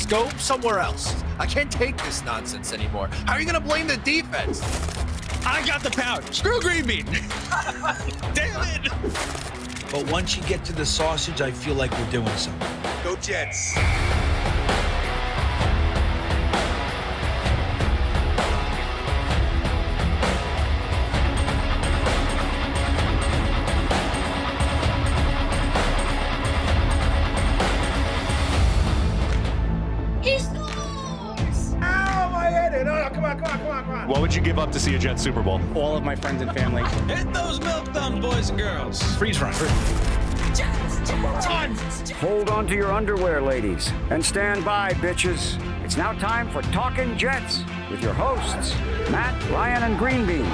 go somewhere else. I can't take this nonsense anymore. How are you going to blame the defense? I got the power. Screw Green Bean. Damn it. But once you get to the sausage, I feel like we're doing something. Go Jets. What would you give up to see a Jets Super Bowl? All of my friends and family. Hit those milk thumbs, boys and girls. Freeze run. Hold on to your underwear, ladies, and stand by, bitches. It's now time for Talkin' Jets with your hosts, Matt, Ryan, and Green Bean.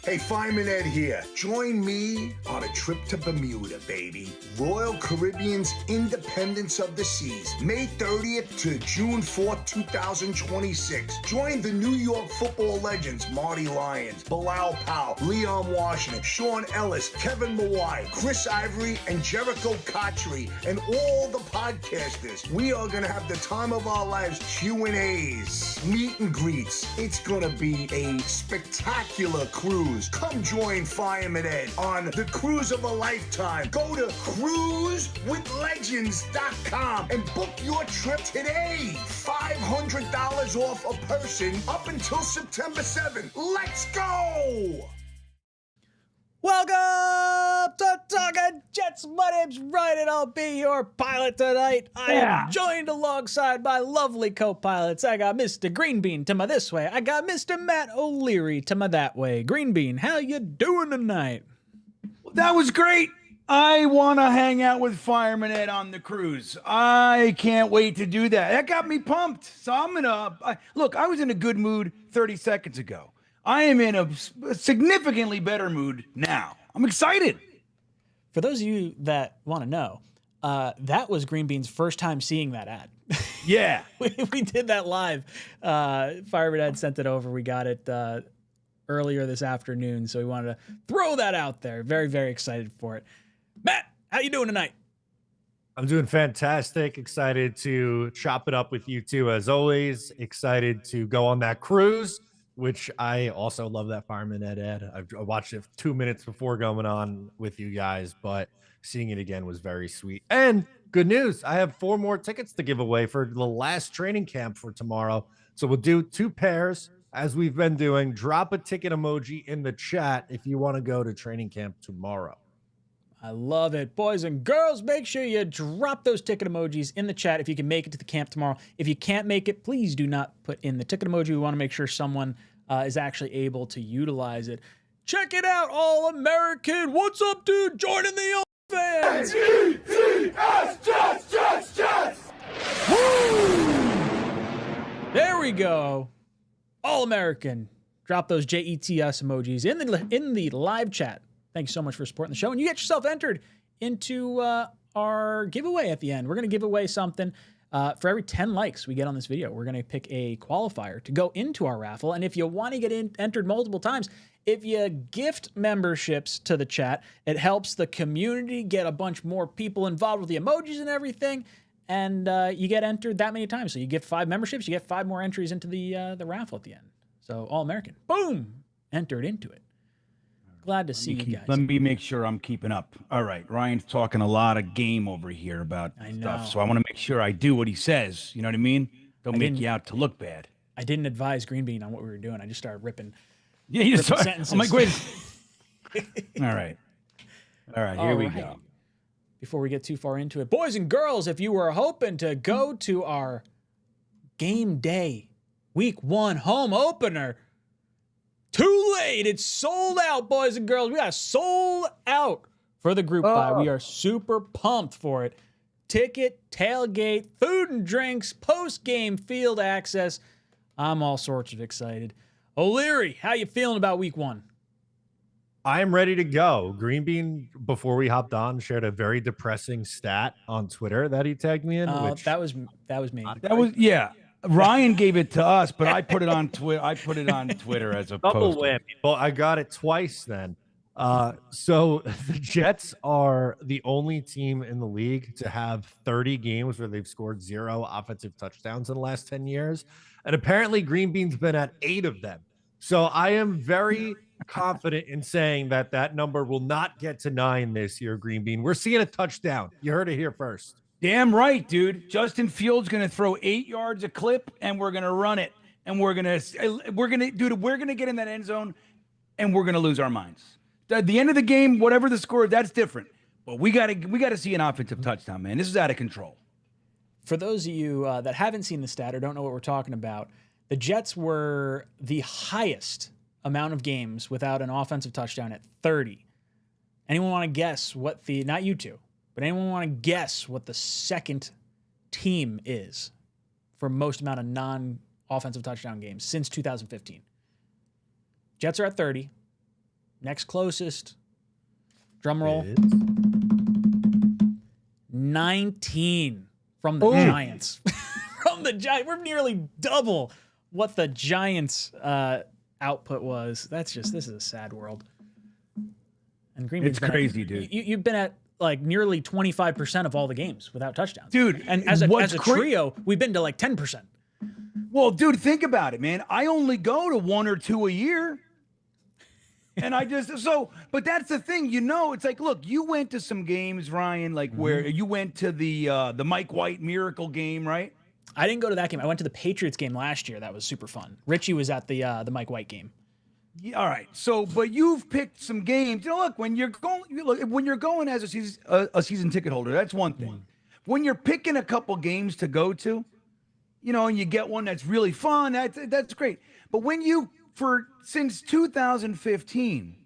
Hey, Fireman Ed here. Join me on a trip to Bermuda, baby. Royal Caribbean's Independence of the Seas, May 30th to June 4th, 2026. Join the New York football legends Marty Lyons, Bilal Powell, Leon Washington, Sean Ellis, Kevin Mawai, Chris Ivory, and Jericho Cotchery, and all the podcasters. We are going to have the time of our lives, Q&As, meet and greets. It's going to be a spectacular cruise. Come join Fireman Ed on the cruise of a lifetime. Go to cruisewithlegends.com and book your trip today. $500 off a person up until September 7th. Let's go! Welcome to Talkin' Jets. My name's Ryan, and I'll be your pilot tonight. I am joined alongside my lovely co-pilots. I got Mr. Green Bean to my this way. I got Mr. Matt O'Leary to my that way. Green Bean, how you doing tonight? That was great. I want to hang out with Fireman Ed on the cruise. I can't wait to do that. That got me pumped. So I'm going to... Look, I was in a good mood 30 seconds ago. I am in a significantly better mood now. I'm excited. For those of you that want to know, that was Green Bean's first time seeing that ad. Yeah. we did that live. Fireman Ed sent it over. We got it earlier this afternoon, so we wanted to throw that out there. Very, very excited for it. Matt, how you doing tonight? I'm doing fantastic. Excited to chop it up with you two as always. Excited to go on that cruise, which I also love that Fireman Ed. I watched it 2 minutes before going on with you guys, but seeing it again was very sweet. And good news, I have 4 more tickets to give away for the last training camp for tomorrow. So we'll do 2 pairs as we've been doing. Drop a ticket emoji in the chat if you want to go to training camp tomorrow. I love it. Boys and girls, make sure you drop those ticket emojis in the chat if you can make it to the camp tomorrow. If you can't make it, please do not put in the ticket emoji. We want to make sure someone is actually able to utilize it. Check it out, All-American. What's up, dude? Joining the fans. Jets. Woo! There we go. All-American. Drop those JETS emojis in the live chat. Thank you so much for supporting the show. And you get yourself entered into our giveaway at the end. We're going to give away something. For every 10 likes we get on this video, we're going to pick a qualifier to go into our raffle. And if you want to get entered multiple times, if you gift memberships to the chat, it helps the community get a bunch more people involved with the emojis and everything. And you get entered that many times. So you get 5 memberships, you get 5 more entries into the raffle at the end. So All-American, boom, entered into it. Glad to see you guys. Let me make sure I'm keeping up. All right. Ryan's talking a lot of game over here about stuff. So I want to make sure I do what he says. You know what I mean? Don't make you out to look bad. I didn't advise Green Bean on what we were doing. I just started ripping. Yeah, you started. Sentences. I'm like, wait. All right. Here we go. Before we get too far into it, boys and girls, if you were hoping to go to our game day, week 1 home opener, too late. It's sold out, boys and girls. We got sold out for the group buy. We are super pumped for it. Ticket, tailgate, food and drinks, post-game field access. I'm all sorts of excited. O'Leary, how you feeling about week 1? I'm ready to go. Green Bean, before we hopped on, shared a very depressing stat on Twitter that he tagged me in. Which that was me. Yeah. Ryan gave it to us, but I put it on Twitter. I put it on Twitter as a double post. whammy. Well, I got it twice then. So the Jets are the only team in the league to have 30 games where they've scored 0 offensive touchdowns in the last 10 years. And apparently Green Bean's been at 8 of them. So I am very confident in saying that that number will not get to 9 this year, Green Bean. We're seeing a touchdown. You heard it here first. Damn right, dude. Justin Fields going to throw 8 yards a clip, and we're going to run it. And we're going to get in that end zone, and we're going to lose our minds. At the end of the game, whatever the score, that's different. But we got to see an offensive touchdown, man. This is out of control. For those of you that haven't seen the stat or don't know what we're talking about, the Jets were the highest amount of games without an offensive touchdown at 30. Anyone want to guess what the, not you two, but anyone want to guess what the second team is for most amount of non-offensive touchdown games since 2015? Jets are at 30. Next closest, drum roll, 19 from the Giants. From the Giants. We're nearly double what the Giants output was. This is a sad world. And Green Bay's It's crazy, dude. You've been at like nearly 25% of all the games without touchdowns. Dude, and as a trio, we've been to like 10%. Well, dude, think about it, man. I only go to 1 or 2 a year. And but that's the thing, it's like, look, you went to some games, Ryan, like where you went to the Mike White miracle game, right? I didn't go to that game. I went to the Patriots game last year. That was super fun. Richie was at the Mike White game. Yeah, all right. So, but you've picked some games. Look, when you're going as a season ticket holder, that's one thing. When you're picking a couple games to go to, and you get one that's really fun, that's great. But when since 2015,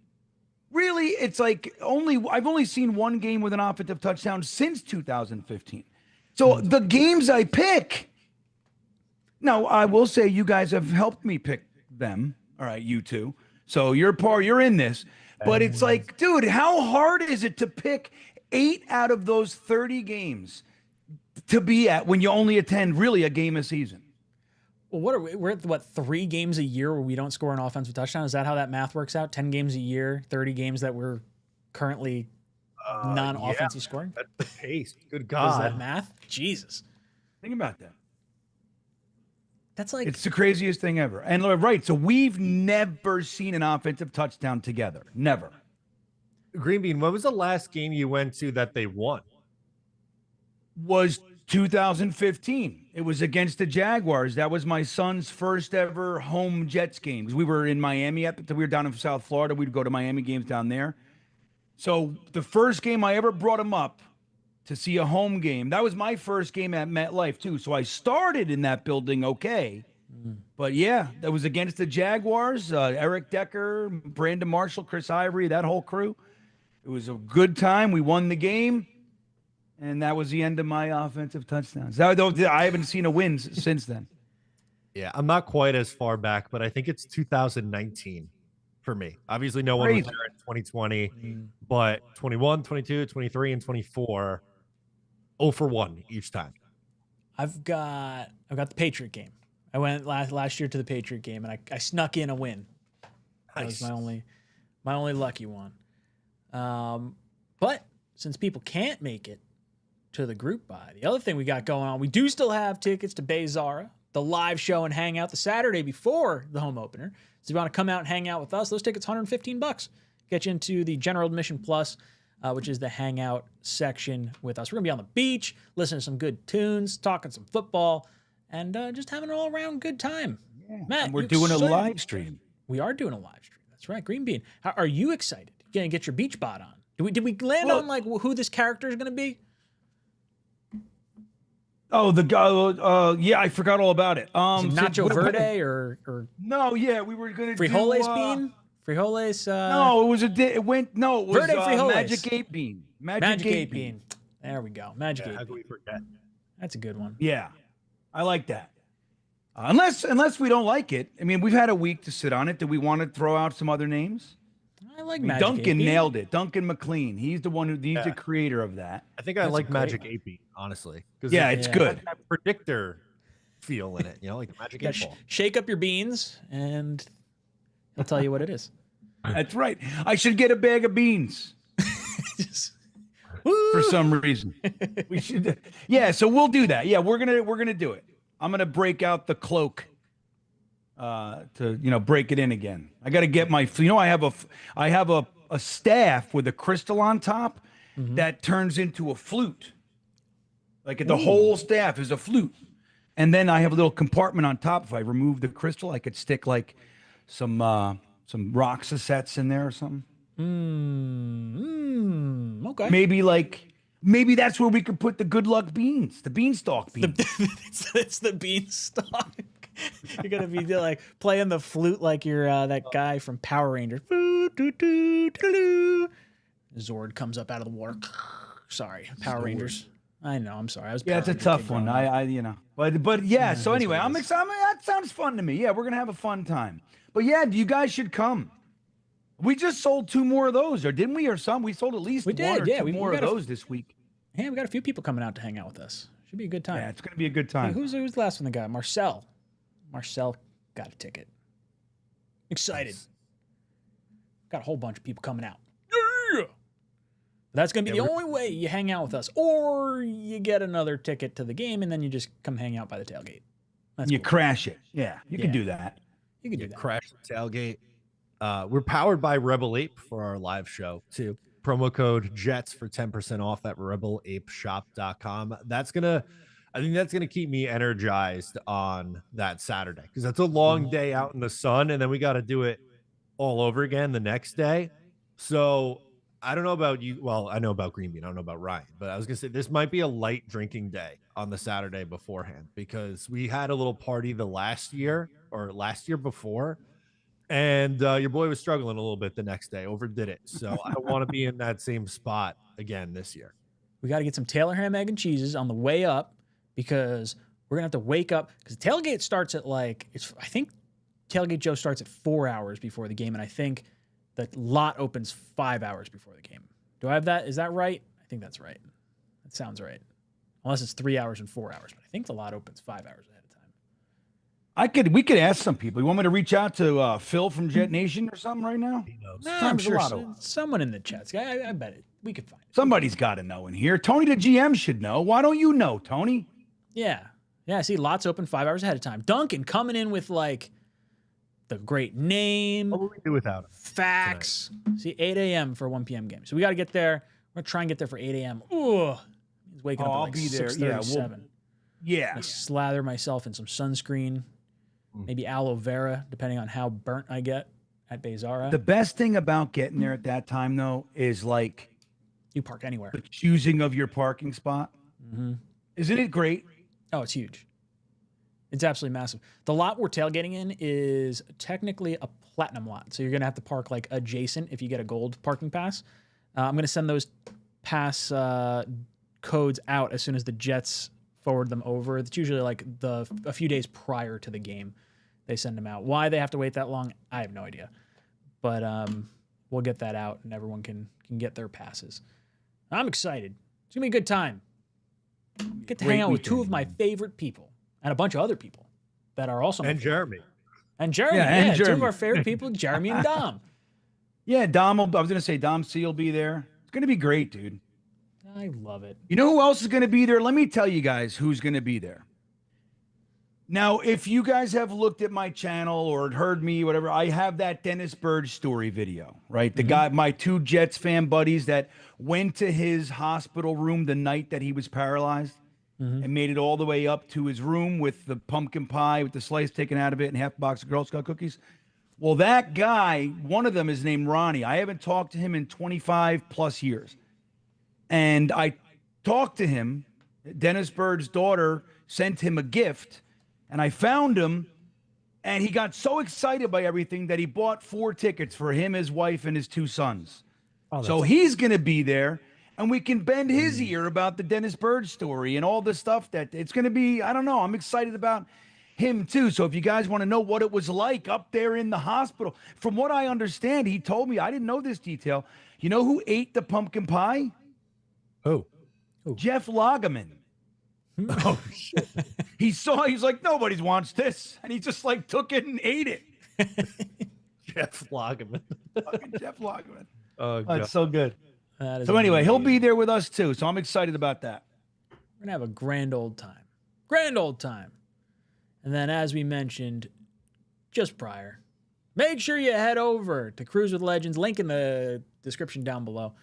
really, it's like I've only seen one game with an offensive touchdown since 2015. So the games I pick, now I will say you guys have helped me pick them. All right, you two. So you're in this, but it's like, dude, how hard is it to pick 8 out of those 30 games to be at when you only attend really a game a season? Well, we're at 3 games a year where we don't score an offensive touchdown? Is that how that math works out? 10 games a year, 30 games that we're currently non-offensive scoring? That's the pace. Good God. Is that math? Jesus. Think about that. That's like... It's the craziest thing ever. And right, so we've never seen an offensive touchdown together. Never. Green Bean, when was the last game you went to that they won? Was 2015. It was against the Jaguars. That was my son's first ever home Jets game. We were in Miami at the time. We were down in South Florida. We'd go to Miami games down there. So the first game I ever brought him up to see a home game, that was my first game at MetLife too. So I started in that building okay. But yeah, that was against the Jaguars. Eric Decker, Brandon Marshall, Chris Ivory, that whole crew. It was a good time. We won the game. And that was the end of my offensive touchdowns. I haven't seen a win since then. Yeah, I'm not quite as far back, but I think it's 2019 for me. Obviously, no one was there in 2020, but 21, 22, 23, and 24, 0 for 1 each time. I've got the Patriot game. I went last year to the Patriot game, and I snuck in a win. That was my only lucky one. But since people can't make it to the group buy, the other thing we got going on, we do still have tickets to 𝐒𝐫𝐞, the live show and hangout the Saturday before the home opener. So if you want to come out and hang out with us, those tickets $115. Get you into the General Admission Plus, which is the hangout section with us. We're going to be on the beach, listening to some good tunes, talking some football, and just having an all-around good time. Yeah. Matt, and we're doing a live stream. We are doing a live stream. That's right. Green Bean. Are you excited? You going to get your beach bod on? Did we land on like who this character is going to be? Oh, the guy. Yeah, I forgot all about it. Nacho Verde or no? Yeah, we were gonna frijoles bean. Frijoles. No, it was it was Verde frijoles. Magic 8 bean. Magic 8 bean. There we go. Magic 8 bean. How can we forget? That's a good one. Yeah, I like that. Unless we don't like it. I mean, we've had a week to sit on it. Do we want to throw out some other names? I like Magic 8 Duncan bean. nailed it. Duncan McLean. He's the one he's the creator of that. I think I like Magic 8 beat, honestly. Yeah, it's good. That predictor feel in it, like the Magic 8 ball. Shake up your beans, and he'll tell you what it is. That's right. I should get a bag of beans. For some reason. We should. Yeah, so we'll do that. Yeah, we're gonna do it. I'm gonna break out the cloak to break it in again. I got to get my. I have a staff with a crystal on top that turns into a flute. Like the whole staff is a flute, and then I have a little compartment on top. If I remove the crystal, I could stick like some rock cassettes in there or something. Okay. Maybe that's where we could put the good luck beans, the beanstalk beans. It's the beanstalk. You're gonna be like playing the flute like you're that guy from Power Rangers. Zord comes up out of the water. Sorry, Power Rangers. I know. I'm sorry. Yeah, it's a tough one. But yeah. So anyway, I'm excited. That sounds fun to me. Yeah, we're gonna have a fun time. But yeah, you guys should come. We just sold 2 more of those, or didn't we? Or some? We sold at least one or two more of those this week. Yeah, we got a few people coming out to hang out with us. Should be a good time. Yeah, it's gonna be a good time. Hey, who's the last one? The guy Marcel. Marcel got a ticket. Excited. Nice. Got a whole bunch of people coming out. Yeah. That's gonna be the only way you hang out with us, or you get another ticket to the game and then you just come hang out by the tailgate. That's you cool. Crash it. Yeah, you can do that. You can do that. Crash the tailgate. We're powered by Rebel Ape for our live show too. Promo code JETS for 10% off at rebelapeshop.com. I think that's gonna keep me energized on that Saturday because that's a long day out in the sun, and then we got to do it all over again the next day. So I don't know about you. Well, I know about Green Bean. I don't know about Ryan, but I was gonna say this might be a light drinking day on the Saturday beforehand because we had a little party the last year before. And your boy was struggling a little bit the next day, overdid it. So I don't want to be in that same spot again this year. We got to get some Taylor ham, egg, and cheeses on the way up because we're going to have to wake up because tailgate starts at I think Tailgate Joe starts at 4 hours before the game. And I think the lot opens 5 hours before the game. Do I have that? Is that right? I think that's right. That sounds right. Unless it's 3 hours and 4 hours. But I think the lot opens 5 hours ahead of time. We could ask some people. You want me to reach out to Phil from Jet Nation or something right now? No, I'm sure someone in the chats. I bet it. We could find it. Somebody's got to know in here. Tony the GM should know. Why don't you know, Tony? Yeah. See, lots open 5 hours ahead of time. Duncan coming in with the great name. What would we do without him? Facts. Tonight? See, 8 a.m. for a 1 p.m. game. So we got to get there. We're going to try and get there for 8 a.m. Ooh. He's waking up at I'll be there. 6:37. Yeah. I slather myself in some sunscreen. Maybe aloe vera, depending on how burnt I get at 𝐒𝐫𝐞𝐫𝐢. The best thing about getting there at that time, though, is you park anywhere. The choosing of your parking spot. Mm-hmm. Isn't it great? Oh, it's huge. It's absolutely massive. The lot we're tailgating in is technically a platinum lot. So you're going to have to park adjacent if you get a gold parking pass. I'm going to send those pass codes out as soon as the Jets forward them over. It's usually a few days prior to the game. They send them out. Why they have to wait that long, I have no idea. But we'll get that out and everyone can get their passes. I'm excited. It's going to be a good time. Get to hang out with 2 of my favorite people and a bunch of other people that are also and Jeremy. And Jeremy. Yeah, 2 of our favorite people, Jeremy and Dom. Yeah, Dom. I was going to say Dom C will be there. It's going to be great, dude. I love it. You know who else is going to be there? Let me tell you guys who's going to be there. Now, if you guys have looked at my channel or heard me, whatever, I have that Dennis Byrd story video, right? The guy, my 2 Jets fan buddies that went to his hospital room the night that he was paralyzed and made it all the way up to his room with the pumpkin pie with the slice taken out of it and half a box of Girl Scout cookies. Well, that guy, one of them is named Ronnie. I haven't talked to him in 25 plus years. And I talked to him. Dennis Bird's daughter sent him a gift. And I found him, and he got so excited by everything that he bought 4 tickets for him, his wife, and his 2 sons. So he's going to be there, and we can bend his ear about the Dennis Byrd story and all the stuff that it's going to be. I don't know. I'm excited about him, too. So if you guys want to know what it was like up there in the hospital, from what I understand, he told me, I didn't know this detail. You know who ate the pumpkin pie? Oh. Jeff Lageman. Oh, shit. He's like, nobody wants this. And he just took it and ate it. Jeff Lageman. Fucking Jeff Lageman. Oh, Oh, God. it's so good. That is So anyway, he'll amazing. be there with us too. So I'm excited about that. We're going to have a grand old time. Grand old time. And then, as we mentioned just prior, make sure you head over to Cruise with Legends. Link in the description down below.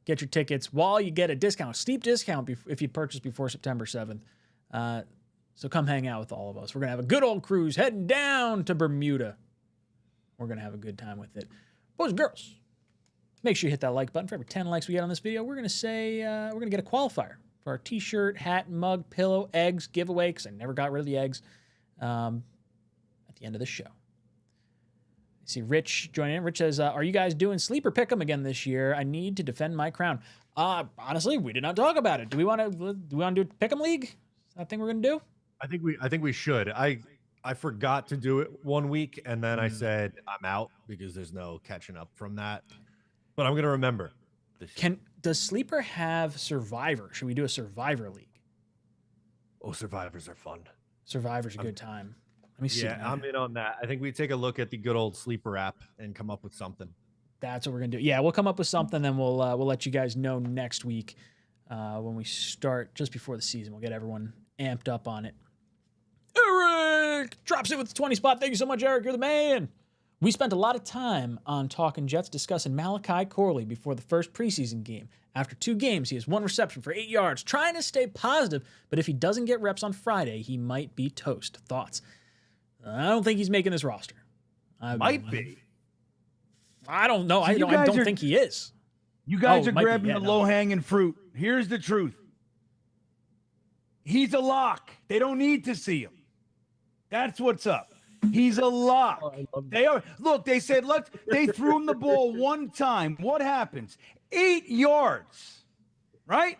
Get your tickets while you get a discount, steep discount if you purchase before September 7th. So come hang out with all of us. We're going to have a good old cruise heading down to Bermuda. We're going to have a good time with it. Boys and girls, make sure you hit that like button. For every 10 likes we get on this video, we're going to say, we're going to get a qualifier for our t-shirt, hat, mug, pillow, eggs giveaway, because I never got rid of the eggs, at the end of the show. I see Rich joining in. Rich says, are you guys doing sleeper pick'em again this year? I need to defend my crown. Honestly, we did not talk about it. Do we want to do a pick'em league? Is that a thing we're going to do? I think we should. I forgot to do it one week, and then I said I'm out because there's no catching up from that. But I'm gonna remember. Does Sleeper have Survivor? Should we do a Survivor league? Oh, Survivors are fun. Survivor's a good time. Let me see. Yeah, I'm in on that. I think we take a look at the good old Sleeper app and come up with something. That's what we're gonna do. Yeah, we'll come up with something, then we'll let you guys know next week when we start just before the season. We'll get everyone amped up on it. Eric drops it with the 20 spot. Thank you so much, Eric. You're the man. We spent a lot of time on Talkin' Jets discussing Malachi Corley before the first preseason game. After 2 games, he has 1 reception for 8 yards, trying to stay positive, but if he doesn't get reps on Friday, he might be toast. Thoughts? I don't think he's making this roster. Might be. I don't know. So I don't think he is. You guys Oh, are might be. grabbing Yeah, the no. low-hanging fruit. Here's the truth. He's a lock. They don't need to see him. That's what's up. He's a lock. They are. Look, they said they threw him the ball 1 time. What happens? 8 yards, right?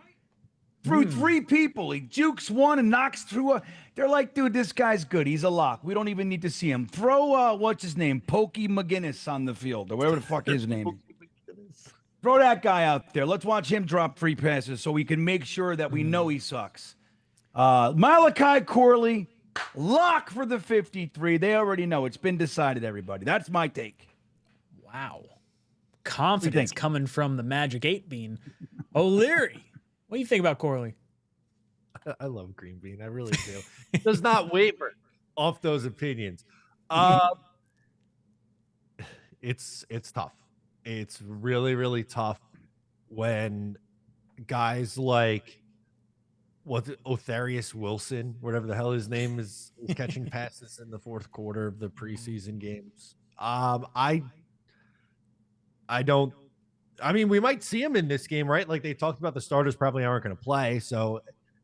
Through 3 people. He jukes 1 and knocks through a. They're like, dude, this guy's good. He's a lock. We don't even need to see him. Throw what's his name? Pokey McGinnis on the field, or whatever the fuck his name is. Throw that guy out there. Let's watch him drop 3 passes so we can make sure that we know he sucks. Malachi Corley, lock for the 53. They already know. It's been decided, everybody. That's my take. Wow. Confidence coming from the Magic 8 Bean. O'Leary, what do you think about Corley? I love Green Bean. I really do. It does not waver off those opinions. It's tough. It's really, really tough when guys like Otharius Wilson, whatever the hell his name is catching passes in the 4th quarter of the preseason games. I mean, we might see him in this game, right? Like they talked about, the starters probably aren't going to play, so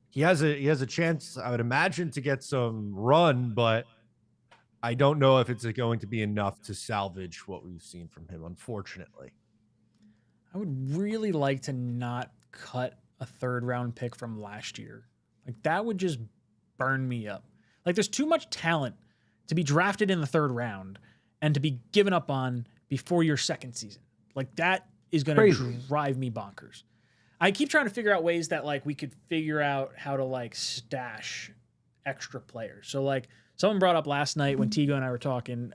he has a chance, I would imagine, to get some run, but I don't know if it's going to be enough to salvage what we've seen from him, unfortunately. I would really like to not cut a 3rd round pick from last year. Like that would just burn me up. Like there's too much talent to be drafted in the 3rd round and to be given up on before your 2nd season. Like that is going to drive me bonkers. I keep trying to figure out ways that like we could figure out how to like stash extra players. So like someone brought up last night when Tigo and I were talking,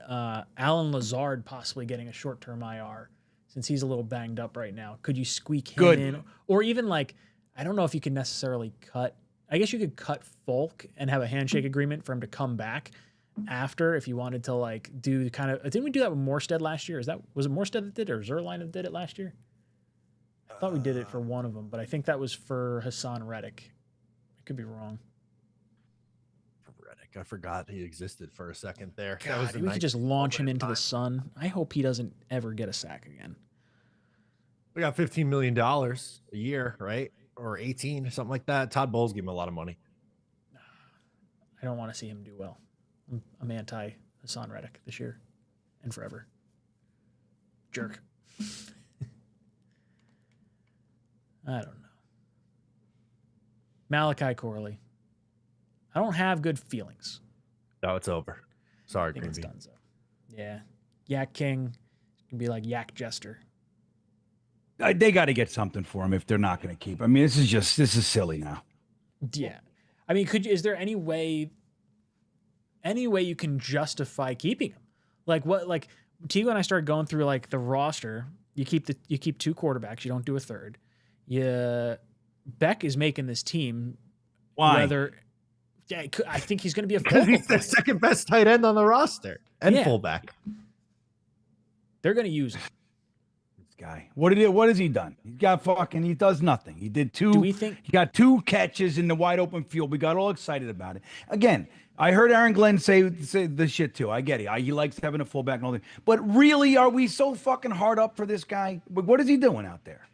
Alan Lazard possibly getting a short-term IR since he's a little banged up right now. Could you squeak him in? Or even like, I don't know if you can necessarily cut. I guess you could cut Folk and have a handshake agreement for him to come back after if you wanted to like do kind of. Didn't we do that with Morstead last year? Was it Morstead that did it or Zerline that did it last year? I thought we did it for one of them, but I think that was for Hassan Reddick. I could be wrong. For Reddick, I forgot he existed for a second there. God, we could just launch him into the sun. I hope he doesn't ever get a sack again. We got $15 million a year, right? Or 18 or something like that. Todd Bowles gave him a lot of money. I don't want to see him do well. I'm anti Hassan Reddick this year and forever. Jerk. I don't know. Malachi Corley. I don't have good feelings. No, it's over. Sorry, I think Green it's Bean. done so. Yeah. Yak King can be like Yak Jester. They got to get something for him if they're not going to keep. I mean, this is silly now. Yeah. I mean, is there any way you can justify keeping him? Like Tigo and I started going through like the roster. You keep 2 quarterbacks. You don't do a third. Beck is making this team. Why? I think he's going to be a Because focal he's the second best tight end on the roster and fullback. They're going to use him. This guy. What has he done? He does nothing. He did 2. Do we think he got 2 catches in the wide open field? We got all excited about it. Again, I heard Aaron Glenn say this shit too. I get it. He likes having a fullback and all that. But really, are we so fucking hard up for this guy? What is he doing out there?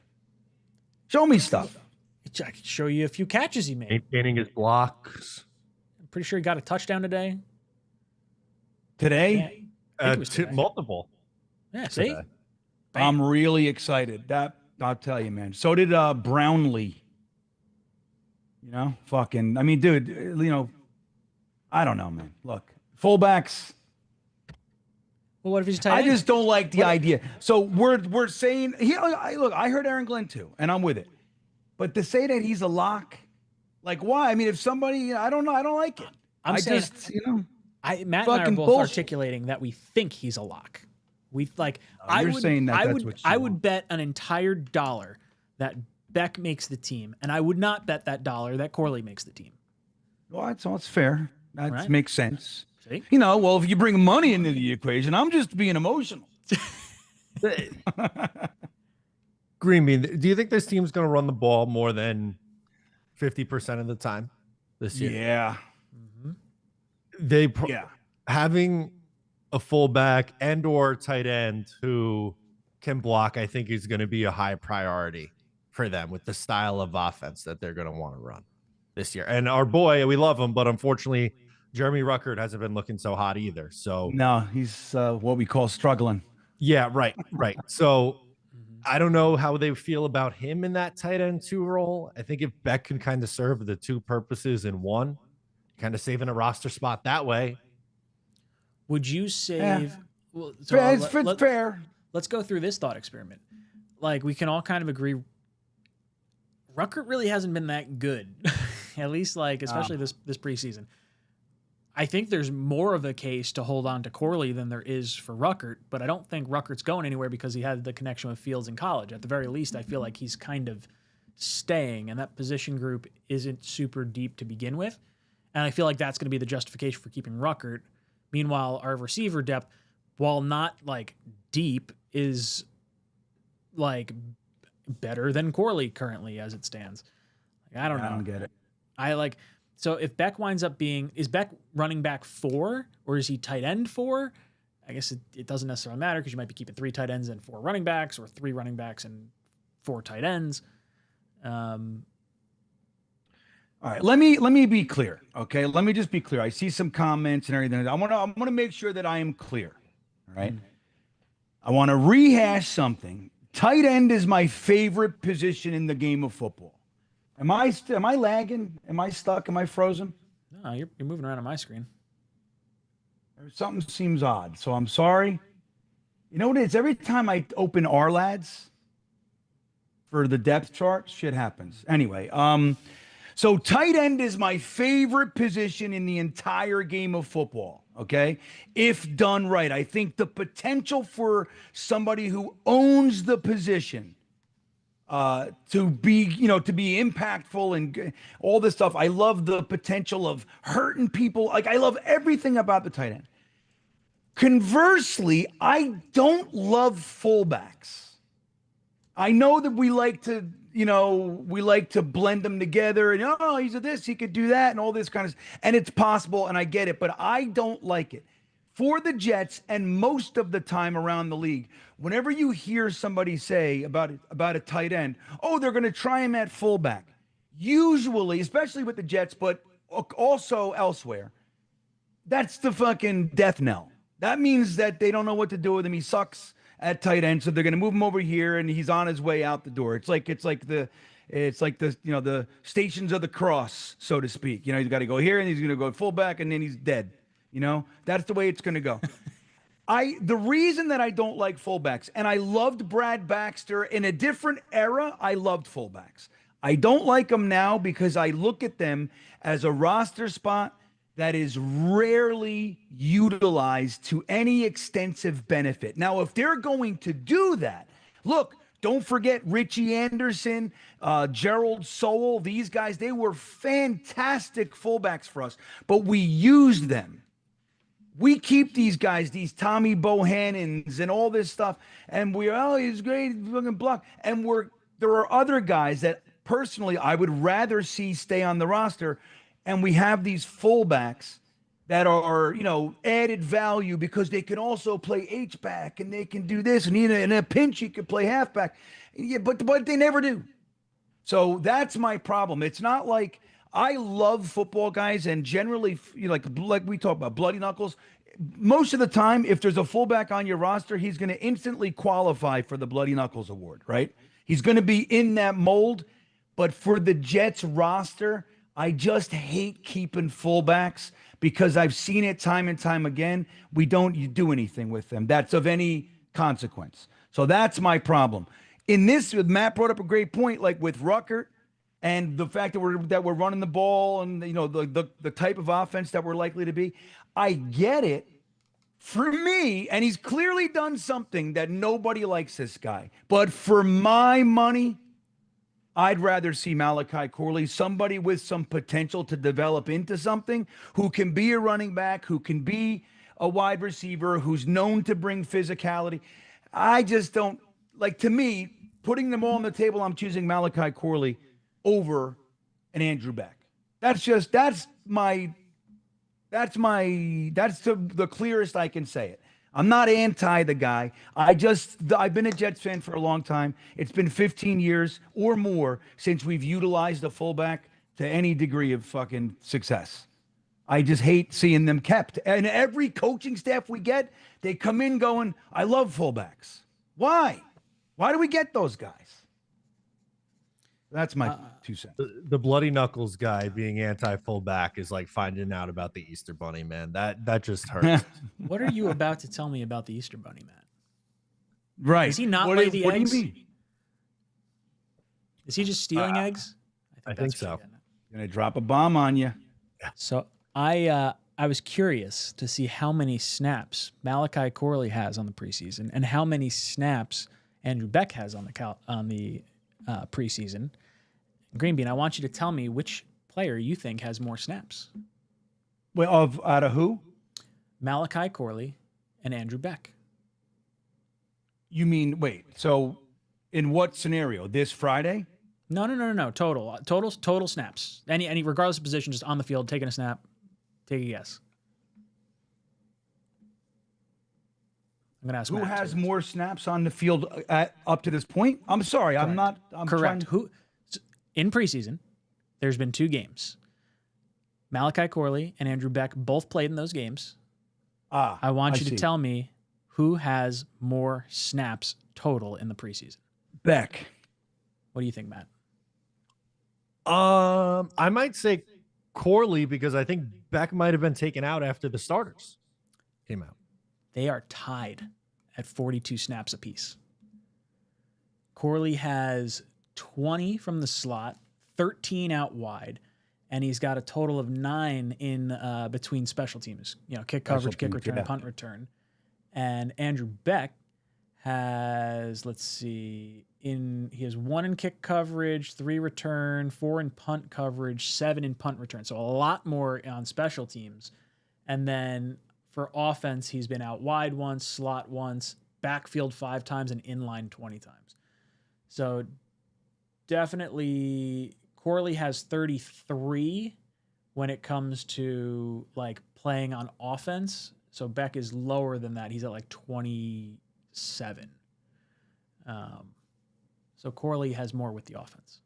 Show me stuff. I can show you a few catches he made. Maintaining his blocks. I'm pretty sure he got a touchdown today. Today? Yeah, I think it was today. Multiple. Yeah, see? Today. I'm really excited. That I'll tell you, man. So did Brownlee. I mean, dude, I don't know, man. Look, fullbacks. Well, what if he's a tight end? I just don't like the idea. So we're saying I heard Aaron Glenn too, and I'm with it. But to say that he's a lock, like why? I mean, if somebody, I don't know, I don't like it. Matt and I are both articulating that we think he's a lock. I would bet an entire dollar that Beck makes the team, and I would not bet that dollar that Corley makes the team. Well, that's fair. That makes sense. See? Well, if you bring money into the equation, I'm just being emotional. Green Bean, do you think this team's going to run the ball more than 50% of the time this year? Yeah. Having a fullback and or tight end who can block, I think is going to be a high priority for them with the style of offense that they're going to want to run this year. And our boy, we love him, but unfortunately, Jeremy Ruckert hasn't been looking so hot either. So no, he's what we call struggling. Yeah, right. So I don't know how they feel about him in that tight end 2 role. I think if Beck can kind of serve the 2 purposes in one, kind of saving a roster spot that way. Would you save? Well, it's fair. Let's go through this thought experiment. Like, we can all kind of agree, Ruckert really hasn't been that good, at least especially this preseason. I think there's more of a case to hold on to Corley than there is for Ruckert, but I don't think Ruckert's going anywhere because he had the connection with Fields in college. At the very least, I feel like he's kind of staying, and that position group isn't super deep to begin with. And I feel like that's going to be the justification for keeping Ruckert. Meanwhile, our receiver depth, while not deep, is better than Corley currently as it stands. I don't know. I don't get it. So if Beck winds up is Beck running back 4 or is he tight end 4? I guess it doesn't necessarily matter because you might be keeping 3 tight ends and 4 running backs, or 3 running backs and 4 tight ends. All right, let me be clear. Okay, let me just be clear. I see some comments and everything. I want to make sure that I am clear. All right, I want to rehash something. Tight end is my favorite position in the game of football. Am I lagging? Am I stuck? Am I frozen? No, you're moving around on my screen. Something seems odd, so I'm sorry. You know what it is? Every time I open our lads for the depth chart, shit happens. Anyway, so tight end is my favorite position in the entire game of football. Okay, if done right, I think the potential for somebody who owns the position to be impactful and all this stuff. I love the potential of hurting people. I love everything about the tight end. Conversely, I don't love fullbacks. I know that we like to blend them together and, he's a this, he could do that and all this kind of, and it's possible and I get it, but I don't like it. For the Jets and most of the time around the league, whenever you hear somebody say about a tight end, they're going to try him at fullback. Usually, especially with the Jets, but also elsewhere, that's the fucking death knell. That means that they don't know what to do with him. He sucks at tight end, so they're going to move him over here, and he's on his way out the door. It's like the the Stations of the Cross, so to speak. He's got to go here, and he's going to go fullback, and then he's dead. That's the way it's going to go. The reason that I don't like fullbacks, and I loved Brad Baxter in a different era, I loved fullbacks. I don't like them now because I look at them as a roster spot that is rarely utilized to any extensive benefit. Now, if they're going to do that, look, don't forget Richie Anderson, Gerald Sowell, these guys, they were fantastic fullbacks for us, but we used them. We keep these guys, these Tommy Bohannons and all this stuff, and he's great, he's fucking block. And there are other guys that personally I would rather see stay on the roster. And we have these fullbacks that are, added value because they can also play H-back and they can do this. And in a pinch, he could play halfback. Yeah, but they never do. So that's my problem. It's not like I love football guys, and generally, like we talk about bloody knuckles. Most of the time, if there's a fullback on your roster, he's going to instantly qualify for the Bloody Knuckles award, right? He's going to be in that mold. But for the Jets roster, I just hate keeping fullbacks because I've seen it time and time again. We don't do anything with them that's of any consequence. So that's my problem. In this, Matt brought up a great point, like with Ruckert and the fact that we're running the ball and the type of offense that we're likely to be. I get it. For me, and he's clearly done something that nobody likes this guy. But for my money, I'd rather see Malachi Corley, somebody with some potential to develop into something, who can be a running back, who can be a wide receiver, who's known to bring physicality. I just don't like, to me, putting them all on the table, I'm choosing Malachi Corley over an Andrew Beck. That's the clearest I can say it. I'm not anti the guy. I've been a Jets fan for a long time. It's been 15 years or more since we've utilized a fullback to any degree of fucking success. I just hate seeing them kept. And every coaching staff we get, they come in going, I love fullbacks. Why? Why do we get those guys? That's my 2 cents. The bloody knuckles guy being anti-fullback is like finding out about the Easter Bunny, man. That just hurts. What are you about to tell me about the Easter Bunny, Matt? Right. Does he not lay the eggs? What do you mean? Is he just stealing eggs? I think so. Gonna drop a bomb on you. So I was curious to see how many snaps Malachi Corley has on the preseason and how many snaps Andrew Beck has on the preseason. Green Bean, I want you to tell me which player you think has more snaps. Well, out of who? Malachi Corley and Andrew Beck. You mean, wait, so in what scenario? This Friday? No. Total snaps. Any regardless of position, just on the field, taking a snap. Take a guess. I'm gonna ask who Matt has too. more snaps on the field up to this point? I'm sorry, Correct. I'm correct. trying to... In preseason, there's been 2 games. Malachi Corley and Andrew Beck both played in those games. I want you to tell me who has more snaps total in the preseason. Beck. What do you think, Matt? I might say Corley because I think Beck might have been taken out after the starters came out. They are tied at 42 snaps apiece. Corley has 20 from the slot, 13 out wide, and he's got a total of 9 in between special teams. Kick coverage, kick return, punt return. And Andrew Beck has, he has 1 in kick coverage, 3 return, 4 in punt coverage, 7 in punt return. So a lot more on special teams. And then for offense, he's been out wide once, slot once, backfield 5 times, and inline 20 times. So definitely Corley has 33 when it comes to playing on offense. So Beck is lower than that. He's at 27. So Corley has more with the offense.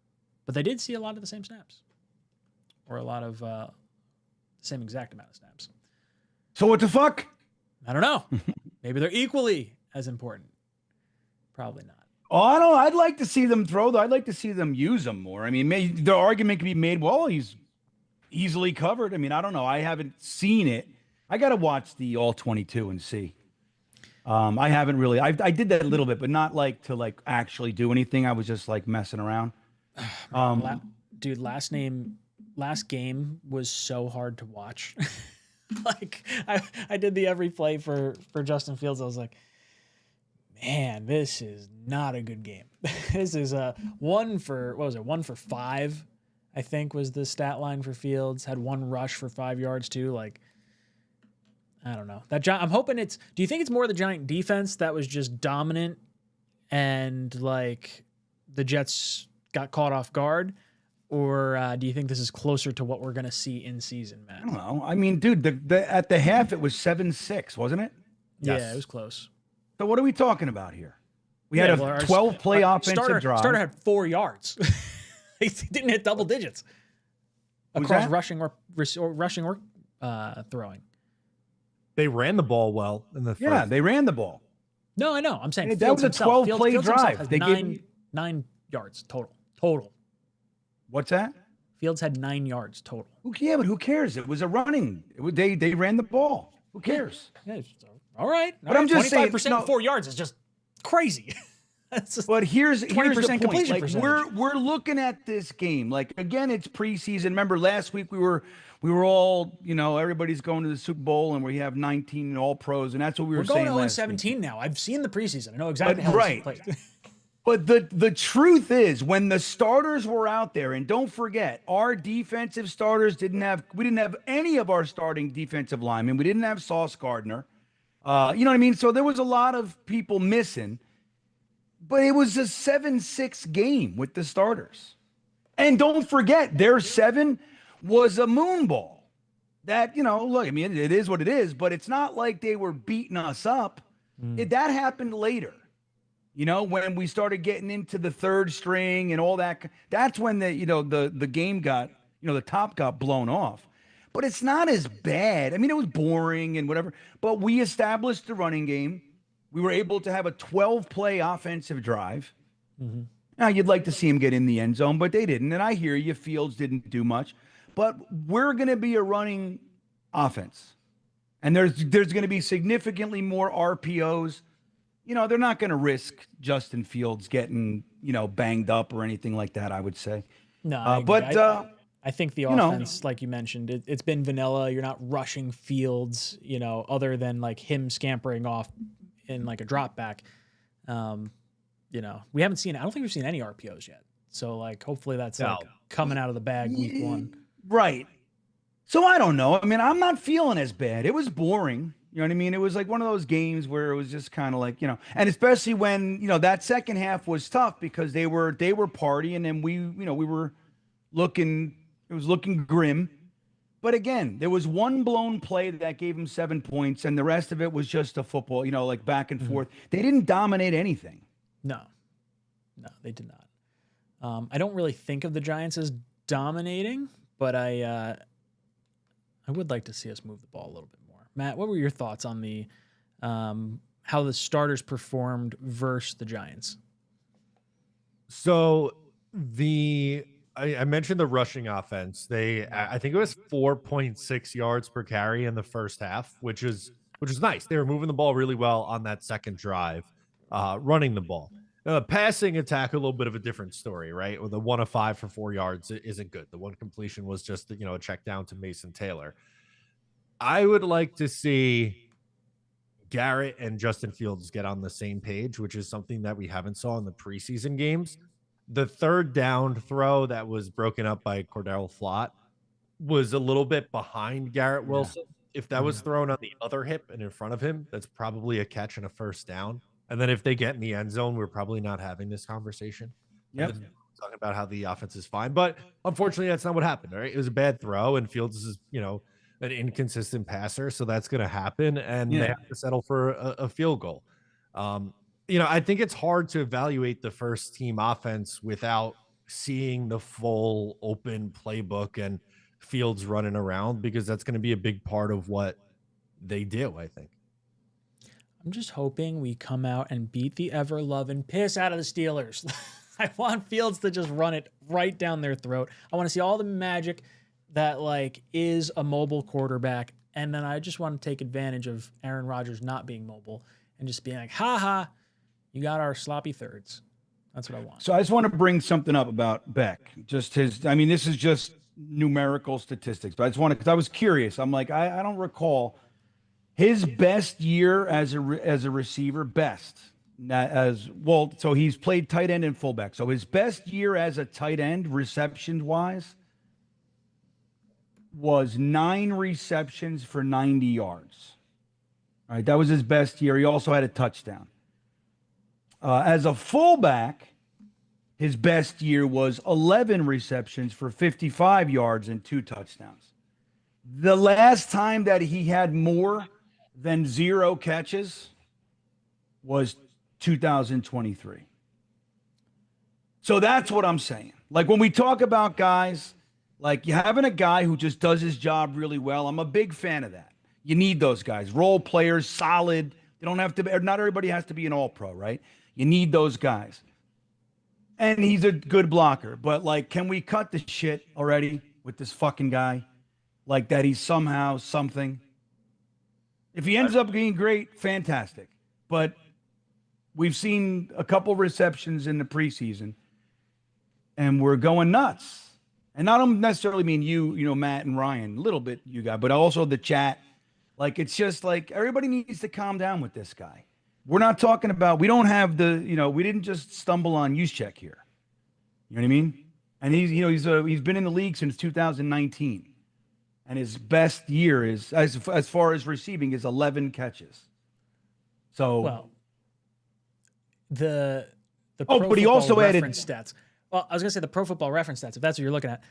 But they did see a lot of the same snaps. Or a lot of the same exact amount of snaps. So what the fuck? I don't know. Maybe they're equally as important. Probably not. Oh, I'd like to see them throw, though. I'd like to see them use them more. I mean, the argument could be made, well, he's easily covered. I mean, I don't know. I haven't seen it. I got to watch the all 22 and see. I haven't really. I did that a little bit, but not to actually do anything. I was just messing around. Dude, last name last game was so hard to watch. Like I did the every play for Justin Fields. I was like, man, this is not a good game. This is a 1 for 5, I think was the stat line for Fields. Had 1 rush for 5 yards too. Like, I don't know. I'm hoping do you think it's more the Giant defense that was just dominant and like the Jets got caught off guard? Or do you think this is closer to what we're going to see in season, Matt? I don't know. I mean, dude, at the half, it was 7-6, wasn't it? Yes. Yeah, it was close. So what are we talking about here? We had a 12-play offensive drive. Starter had 4 yards. He didn't hit double digits across rushing or throwing. They ran the ball well in the first. Yeah, they ran the ball. No, I know. I'm saying that was a 12-play drive. They gave 9 yards total. What's that? Fields had 9 yards total. Yeah, but who cares? It was a running. They ran the ball. Who cares? Yeah, all right. But I'm just saying, 25% 4 yards is just crazy. But here's the 20% completion point. Like, percentage. we're looking at this game. Like, again, it's preseason. Remember last week we were all, everybody's going to the Super Bowl and we have 19 all pros, and that's what we were saying. We're going 0-17 now. I've seen the preseason. I know exactly how it's played. But the truth is, when the starters were out there, and don't forget, our defensive starters didn't have any of our starting defensive linemen. We didn't have Sauce Gardner. You know what I mean? So there was a lot of people missing. But it was a 7-6 game with the starters. And don't forget, their 7 was a moon ball. That, look, I mean, it is what it is, but it's not like they were beating us up. That happened later. When we started getting into the third string and all that, that's when the game got, the top got blown off. But it's not as bad. I mean, it was boring and whatever, but we established the running game. We were able to have a 12-play offensive drive. Mm-hmm. Now, you'd like to see him get in the end zone, but they didn't. And I hear you, Fields didn't do much. But we're going to be a running offense. And there's going to be significantly more RPOs. They're not going to risk Justin Fields getting, banged up or anything like that, I would say. No, I think the offense, like you mentioned, it's been vanilla. You're not rushing Fields, other than like him scampering off in like a drop back. We haven't seen, I don't think we've seen any RPOs yet. So like, hopefully that's like coming out of the bag week 1. Right. So I don't know. I mean, I'm not feeling as bad. It was boring. You know what I mean? It was like one of those games where it was just kind of like, and especially when, that second half was tough because they were partying and we were looking, it was looking grim. But again, there was one blown play that gave them 7 points, and the rest of it was just a football, like back and forth. They didn't dominate anything. No, they did not. I don't really think of the Giants as dominating, but I would like to see us move the ball a little bit more. Matt, what were your thoughts on the how the starters performed versus the Giants? So I mentioned the rushing offense. I think it was 4.6 yards per carry in the first half, which is nice. They were moving the ball really well on that second drive, running the ball. Now, the passing attack, a little bit of a different story, right? With the 1 of 5 for 4 yards isn't good. The one completion was just a check down to Mason Taylor. I would like to see Garrett and Justin Fields get on the same page, which is something that we haven't saw in the preseason games. The third down throw that was broken up by Cordell Flott was a little bit behind Garrett Wilson. If that was thrown on the other hip and in front of him, that's probably a catch and a first down. And then if they get in the end zone, we're probably not having this conversation. Yep. Talking about how the offense is fine. But unfortunately, that's not what happened, right? It was a bad throw, and Fields is, an inconsistent passer, so that's going to happen, and they have to settle for a field goal. I think it's hard to evaluate the first team offense without seeing the full open playbook and Fields running around, because that's going to be a big part of what they do, I think. I'm just hoping we come out and beat the ever-loving piss out of the Steelers. I want Fields to just run it right down their throat. I want to see all the magic that is a mobile quarterback. And then I just want to take advantage of Aaron Rodgers not being mobile and just being like, ha, you got our sloppy thirds. That's what I want. So I just want to bring something up about Beck. This is just numerical statistics, but I just wanted, because I was curious. I'm like, I don't recall his best year as a receiver, best. Not as well, so he's played tight end and fullback. So his best year as a tight end, receptions wise, was 9 receptions for 90 yards. All right, that was his best year. He also had a touchdown. As a fullback, his best year was 11 receptions for 55 yards and 2 touchdowns. The last time that he had more than 0 catches was 2023. So that's what I'm saying. Like when we talk about guys, like you having a guy who just does his job really well, I'm a big fan of that. You need those guys, role players, solid. They don't have to be, not everybody has to be an all-pro, right? You need those guys. And he's a good blocker, but like, can we cut the shit already with this fucking guy? Like that he's somehow something. If he ends up being great, fantastic. But we've seen a couple receptions in the preseason, and we're going nuts. And I don't necessarily mean you, Matt and Ryan, a little bit you guys, but also the chat. Like, it's just like everybody needs to calm down with this guy. We're not talking about, we don't have the, we didn't just stumble on 𝐒𝐮𝐬𝐽 here. You know what I mean? And he's been in the league since 2019. And his best year is, as far as receiving, is 11 catches. So, well, the but he also added stats. Well, I was gonna say the Pro Football Reference stats. If that's what you're looking at,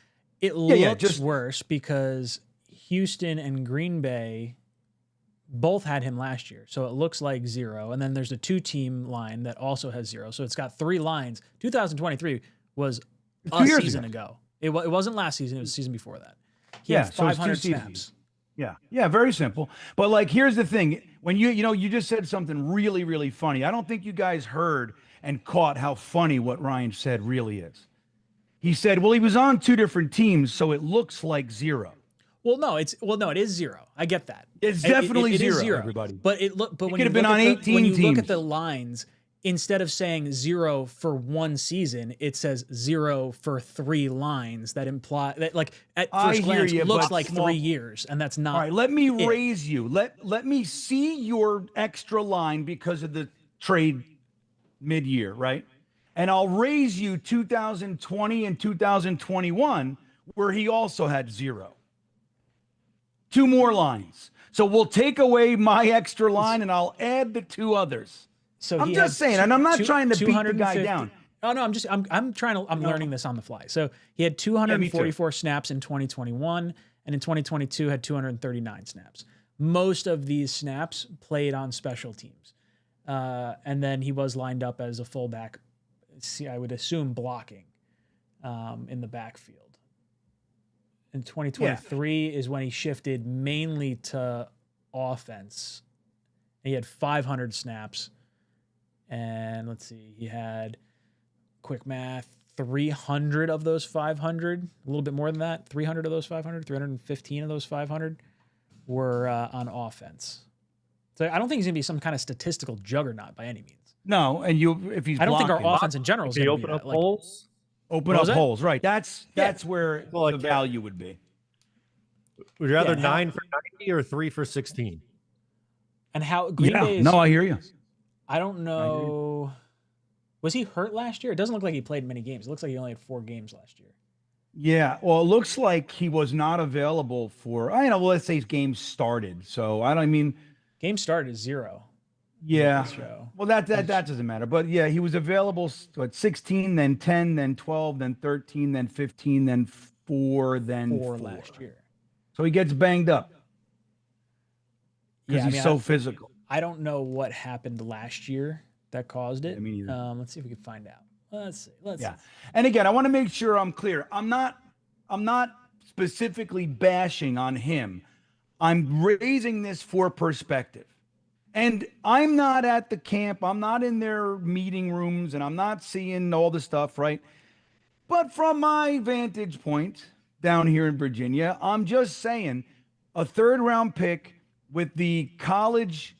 it looks worse because Houston and Green Bay both had him last year, so it looks like 0. And then there's a 2-team line that also has 0, so it's got 3 lines. 2023 was a season ago. It wasn't last season; it was the season before that. He had 500 snaps. Yeah, very simple. But like, here's the thing: when you just said something really, really funny. I don't think you guys heard and caught how funny what Ryan said really is. He said, "Well, he was on 2 different teams, so it looks like 0." Well, no, it is 0. I get that. It's definitely it 0, everybody. But when could have been on 18 when you teams. look at the lines, instead of saying 0 for 1 season, it says 0 for 3 lines. That imply that, like, at first glance, looks like 3 years, and that's not. All right, let me raise you. Let me see your extra line because of the trade mid-year, right? And I'll raise you 2020 and 2021, where he also had 0. 2 more lines. So we'll take away my extra line and I'll add the 2 others. So I'm just saying, and I'm not trying to beat the guy down. Oh no, I'm learning this on the fly. So he had 244 snaps in 2021, and in 2022 had 239 snaps. Most of these snaps played on special teams. And then he was lined up as a fullback, I would assume blocking in the backfield. In 2023 is when he shifted mainly to offense. He had 500 snaps. And let's see, he had, quick math, 300 of those 500, a little bit more than that, 300 of those 500, 315 of those 500 were on offense. So I don't think he's going to be some kind of statistical juggernaut by any means. No, and if he's I don't blocking, think our offense in general is going to be open up that. holes. Open up holes, right? That's where the value would be. Would you rather 9 for 90 or 3 for 16? And how Green Bay is, no, I hear you. I don't know. Was he hurt last year? It doesn't look like he played many games. It looks like he only had 4 games last year. Yeah, well, it looks like he was not available for, let's say games started. So Game started is 0. Yeah. Well, that doesn't matter. But yeah, he was available at 16, then 10, then 12, then 13, then 15, then 4, then 4 last year. So he gets banged up because he's so physical. I don't know what happened last year that caused it. Let's see if we can find out. Let's see. And again, I want to make sure I'm clear. I'm not specifically bashing on him. I'm raising this for perspective. And I'm not at the camp. I'm not in their meeting rooms, and I'm not seeing all the stuff, right? But from my vantage point down here in Virginia, I'm just saying a 3rd-round pick with the college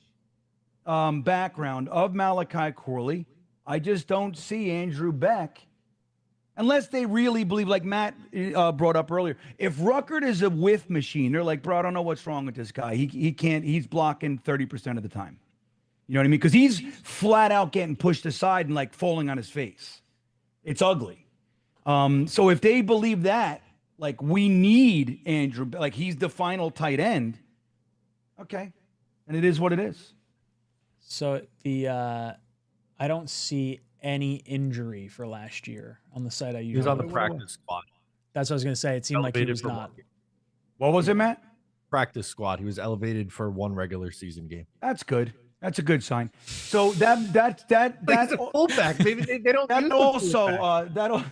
background of Malachi Corley, I just don't see Andrew Beck Unless they really believe, like Matt brought up earlier, if Ruckert is a whiff machine, they're like, bro, I don't know what's wrong with this guy. He can't, he's blocking 30% of the time. You know what I mean? Because he's flat out getting pushed aside and like falling on his face. It's ugly. So if they believe that, like we need Andrew, like he's the final tight end, okay. And it is what it is. So I don't see any injury for last year on the site I used. He was on the practice squad. That's what I was going to say. It seemed like he was not. What was it, Matt? Practice squad. He was elevated for one regular season game. That's good. That's a good sign. So that's He's a fullback. Maybe they don't. that use also the fullback. that'll.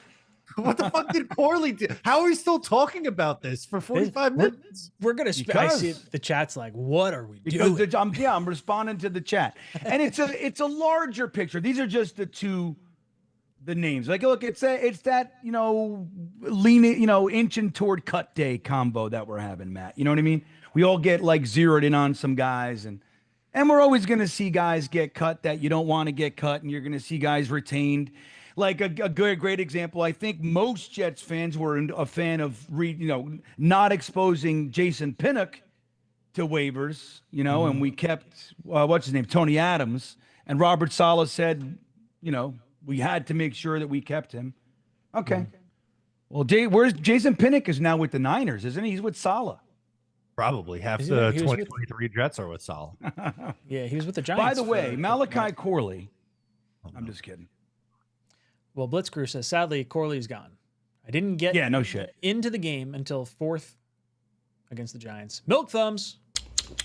What the fuck did Corley do? How are we still talking about this for 45 minutes? We're going to I see the chat's like, what are we Because doing? I'm responding to the chat, and it's a larger picture. These are just the names. Like, look, it's that leaning inching toward cut day combo that we're having, Matt. You know what I mean? We all get like zeroed in on some guys, and we're always going to see guys get cut that you don't want to get cut, and you're going to see guys retained. Like a great example, I think most Jets fans were a fan of not exposing Jason Pinnock to waivers, and we kept what's his name, Tony Adams, and Robert Saleh said, we had to make sure that we kept him. Okay. Well, where's Jason Pinnock is now with the Niners, isn't he? He's with Saleh. Probably half the 2023 Jets are with Saleh. Yeah, he was with the Giants. By the way, Malachi Corley. I'm just kidding. Well, Blitzcrew says, sadly, Corley's gone. I didn't get no shit into the game until 4th against the Giants. Milk thumbs.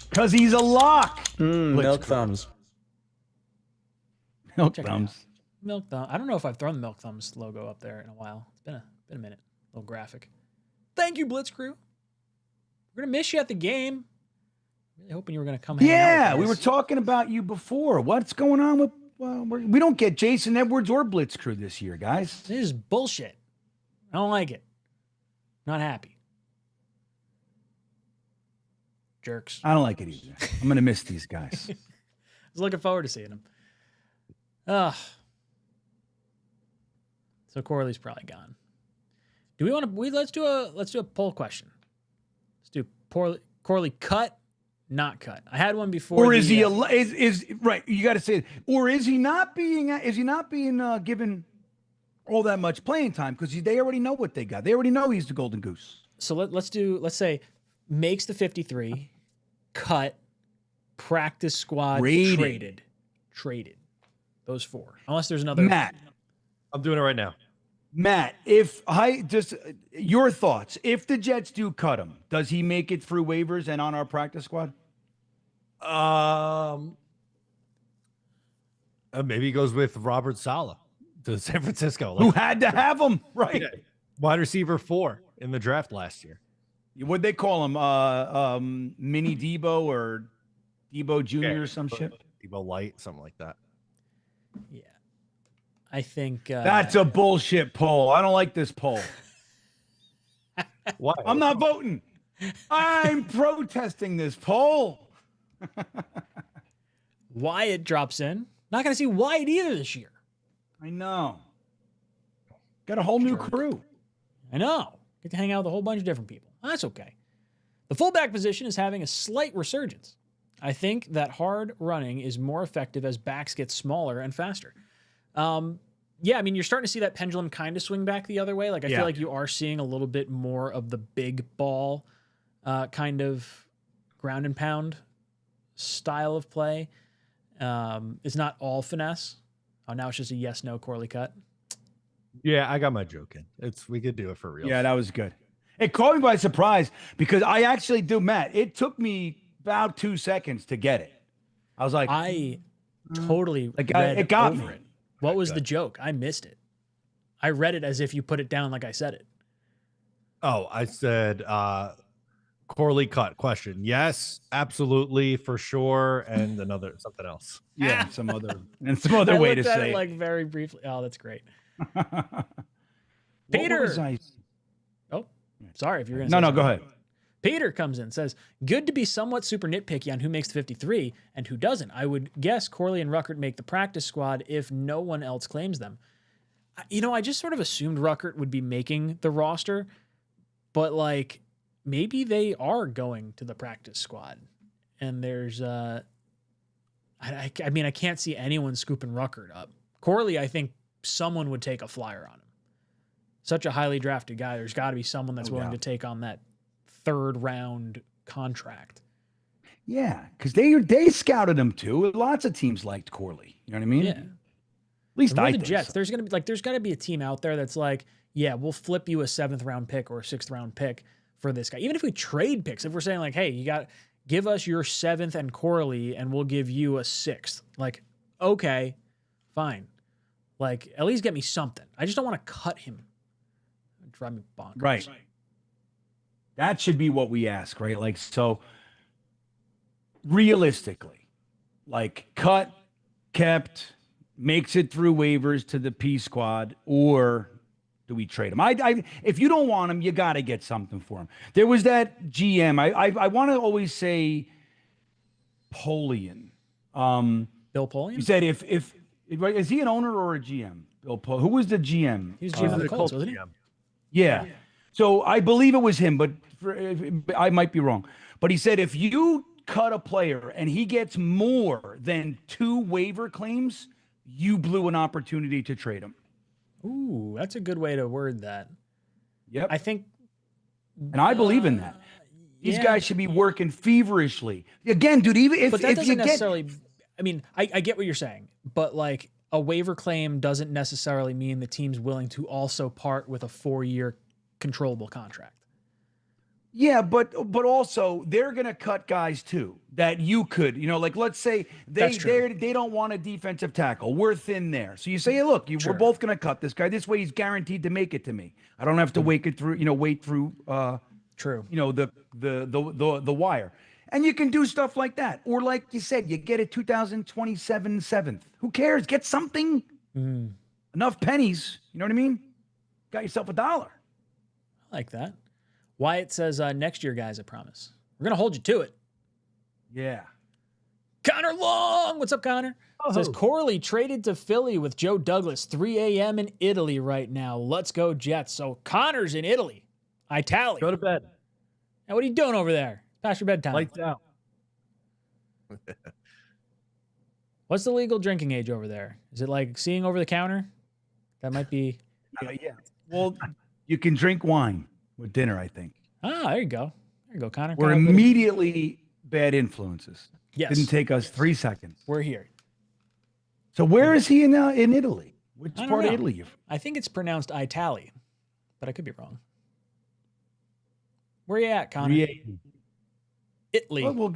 Because he's a lock. Milk thumbs. Milk thumbs. Milk thumb. I don't know if I've thrown the Milk Thumbs logo up there in a while. It's been a minute. A little graphic. Thank you, Blitzcrew. We're gonna miss you at the game. Really hoping you were gonna come. Yeah, we were talking about you before. What's going on with? Well, we don't get Jason Edwards or Blitzcrew this year, guys. This is bullshit. I don't like it. Not happy. Jerks. I don't like it either. I'm gonna miss these guys. I was looking forward to seeing them. Ugh. So Corley's probably gone. Do we want to? Let's do a poll question. Let's do Corley cut, not cut. I had one before. Or is he is right? You got to say it. Or is he not being given all that much playing time because they already know what they got. They already know he's the golden goose. So let's say makes the 53, cut, practice squad, traded. Those 4. Unless there's another. Matt, I'm doing it right now. Matt, just your thoughts. If the Jets do cut him, does he make it through waivers and on our practice squad? Maybe he goes with Robert Saleh to San Francisco. Who had to have him, right? Yeah. Wide receiver 4 in the draft last year. What'd they call him? Mini Debo or Debo Jr. or some shit? Debo Light, something like that. Yeah. I think that's a bullshit poll. I don't like this poll. Why? I'm not voting. I'm protesting this poll. Wyatt drops in. Not going to see Wyatt either this year. I know. Got a whole new crew. I know. Get to hang out with a whole bunch of different people. That's okay. The fullback position is having a slight resurgence. I think that hard running is more effective as backs get smaller and faster. Yeah, I mean, you're starting to see that pendulum kind of swing back the other way. Like, I feel like you are seeing a little bit more of the big ball kind of ground and pound style of play. It's not all finesse. Oh, now it's just a yes/no Corley cut. Yeah, I got my joke in. We could do it for real. Yeah, that was good. It caught me by surprise because I actually do, Matt. It took me about 2 seconds to get it. I was like, I totally it got me. It. What was the joke? I missed it. I read it as if you put it down like I said it. Oh, I said Corley cut question. Yes, absolutely, for sure, and something else. Yeah, some other way to say it. Like very briefly. Oh, that's great. Peter. Oh, sorry if you're going to No, go ahead. Peter comes in, says, good to be somewhat super nitpicky on who makes the 53 and who doesn't. I would guess Corley and Ruckert make the practice squad if no one else claims them. I just sort of assumed Ruckert would be making the roster, but like maybe they are going to the practice squad, and there's I mean I can't see anyone scooping Ruckert up. Corley, I think someone would take a flyer on him. Such a highly drafted guy. There's got to be someone that's willing to take on that 3rd round contract. Yeah, because they scouted him too. Lots of teams liked Corley. You know what I mean? Yeah. At least I the think Jets. so. There's got to be a team out there that's like, yeah, we'll flip you a 7th round pick or a 6th round pick for this guy. Even if we trade picks, if we're saying like, hey, give us your 7th and Corley, and we'll give you a 6th. Like, okay, fine. Like, at least get me something. I just don't want to cut him. Drive me bonkers. Right. That should be what we ask, right? Like, so realistically, like cut, kept, makes it through waivers to the P squad, or do we trade him? If you don't want him, you got to get something for him. There was that GM. I want to always say Polian. Bill Polian? He said if is he an owner or a GM? Bill Polian. Who was the GM? He was GM of the Colts, wasn't he? Yeah. So I believe it was him, but I might be wrong. But he said if you cut a player and he gets more than 2 waiver claims, you blew an opportunity to trade him. Ooh, that's a good way to word that. Yep. I think. And I believe in that. These guys should be working feverishly. Again, dude, even if, but that if doesn't you necessarily. I mean, I get what you're saying, but like a waiver claim doesn't necessarily mean the team's willing to also part with a 4-year controllable contract. Yeah, but also they're gonna cut guys too that you could, like let's say they don't want a defensive tackle. We're thin there, so you say, hey, look, we're both gonna cut this guy. This way, he's guaranteed to make it to me. I don't have to wait through True. The wire, and you can do stuff like that. Or like you said, you get a 2027 7th. Who cares? Get something. Enough pennies. You know what I mean? Got yourself $1. I like that. Wyatt says, next year, guys, I promise. We're going to hold you to it. Yeah. Connor Long. What's up, Connor? Says, Corley traded to Philly with Joe Douglas, 3 a.m. in Italy right now. Let's go, Jets. So Connor's in Italy. I tally. Go to bed. Now, what are you doing over there? Past your bedtime. Lights out. What's the legal drinking age over there? Is it like seeing over the counter? That might be. Yeah. Well, you can drink wine with dinner, I think. Ah, there you go. There you go, Connor. We're immediately bad influences. Yes. Didn't take us 3 seconds. We're here. So where is he in Italy? Which part of Italy? I think it's pronounced Itali, but I could be wrong. Where you at, Connor? Italy. Well,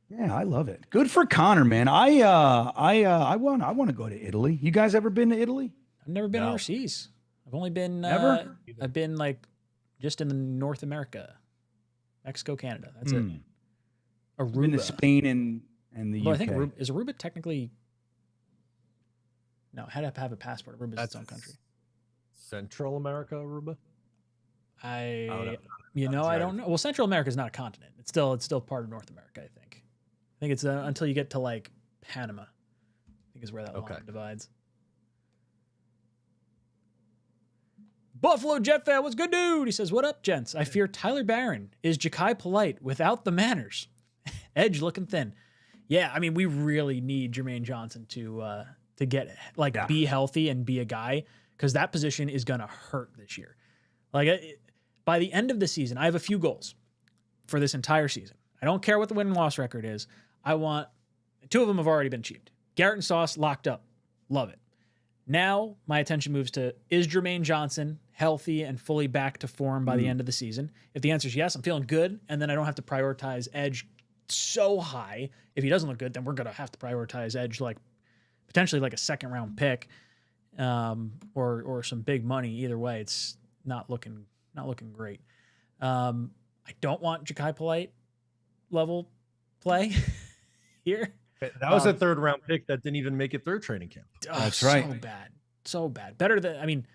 yeah, I love it. Good for Connor, man. I want to go to Italy. You guys ever been to Italy? I've never been overseas. I've only been Never? I've been like just in the North America, Mexico, Canada. That's it. Aruba. Been to Spain and the UK. I think is Aruba technically. No, had to have a passport. Aruba's its own country. Central America, Aruba. I don't know. Well, Central America is not a continent. It's still part of North America. I think it's until you get to like Panama. I think is where that line divides. Buffalo Jet fan, what's good, dude? He says, "What up, gents? I fear Tyler Barron is Ja'Kai Polite without the manners. Edge looking thin. Yeah, I mean, we really need Jermaine Johnson to get be healthy and be a guy, because that position is gonna hurt this year. By the end of the season, I have a few goals for this entire season. I don't care what the win-loss record is. I want 2 of them have already been achieved. Garrett and Sauce locked up. Love it. Now my attention moves to, is Jermaine Johnson healthy and fully back to form by the end of the season? If the answer is yes, I'm feeling good, and then I don't have to prioritize Edge so high. If he doesn't look good, then we're going to have to prioritize Edge potentially like a 2nd round pick, or some big money. Either way, it's not looking great. I don't want Ja'Kai Polite level play here. That was a 3rd round pick that didn't even make it through training camp. That's right. So bad. Better than,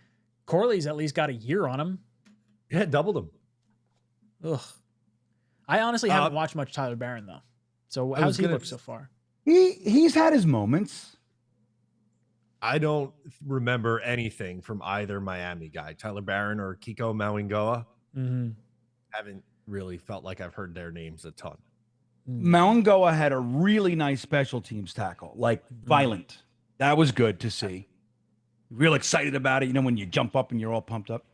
Corley's at least got a year on him. Yeah, doubled him. Ugh. I honestly haven't watched much Tyler Barron though. So how's he look so far? He's had his moments. I don't remember anything from either Miami guy, Tyler Barron or 𝐒𝐿𝐫𝐲. Mm-hmm. Haven't really felt like I've heard their names a ton. 𝐿𝐴𝐴𝐽𝐽 had a really nice special teams tackle, like violent. That was good to see. Real excited about it, you know, when you jump up and you're all pumped up.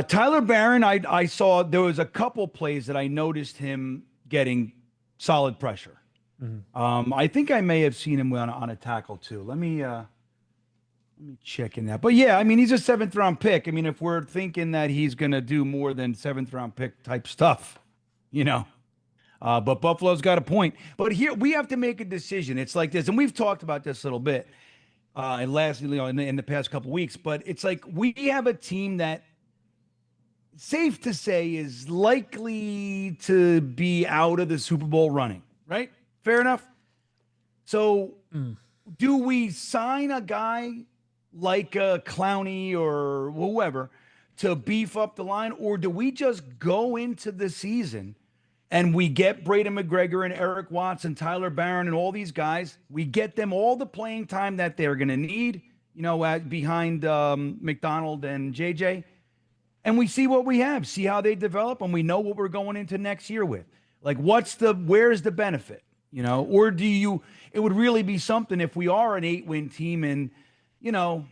Tyler Barron, I saw there was a couple plays that I noticed him getting solid pressure. I think I may have seen him on a tackle too. Let me check in that. But yeah, I mean, he's a 7th round pick. I mean, if we're thinking that he's going to do more than 7th round pick type stuff, you know. But Buffalo's got a point. But here we have to make a decision. It's like this, and we've talked about this a little bit and last, you know, in the past couple weeks. But it's like we have a team that, safe to say, is likely to be out of the Super Bowl running. Right? Fair enough. So, do we sign a guy like Clowney or whoever to beef up the line, or do we just go into the season and we get Braden McGregor and Eric Watson, Tyler Barron, and all these guys? We get them all the playing time that they're going to need, you know, behind McDonald and JJ, and we see what we have, see how they develop, and we know what we're going into next year with. Like, where's the benefit, you know? Or it would really be something if we are an 8-win team and, you know,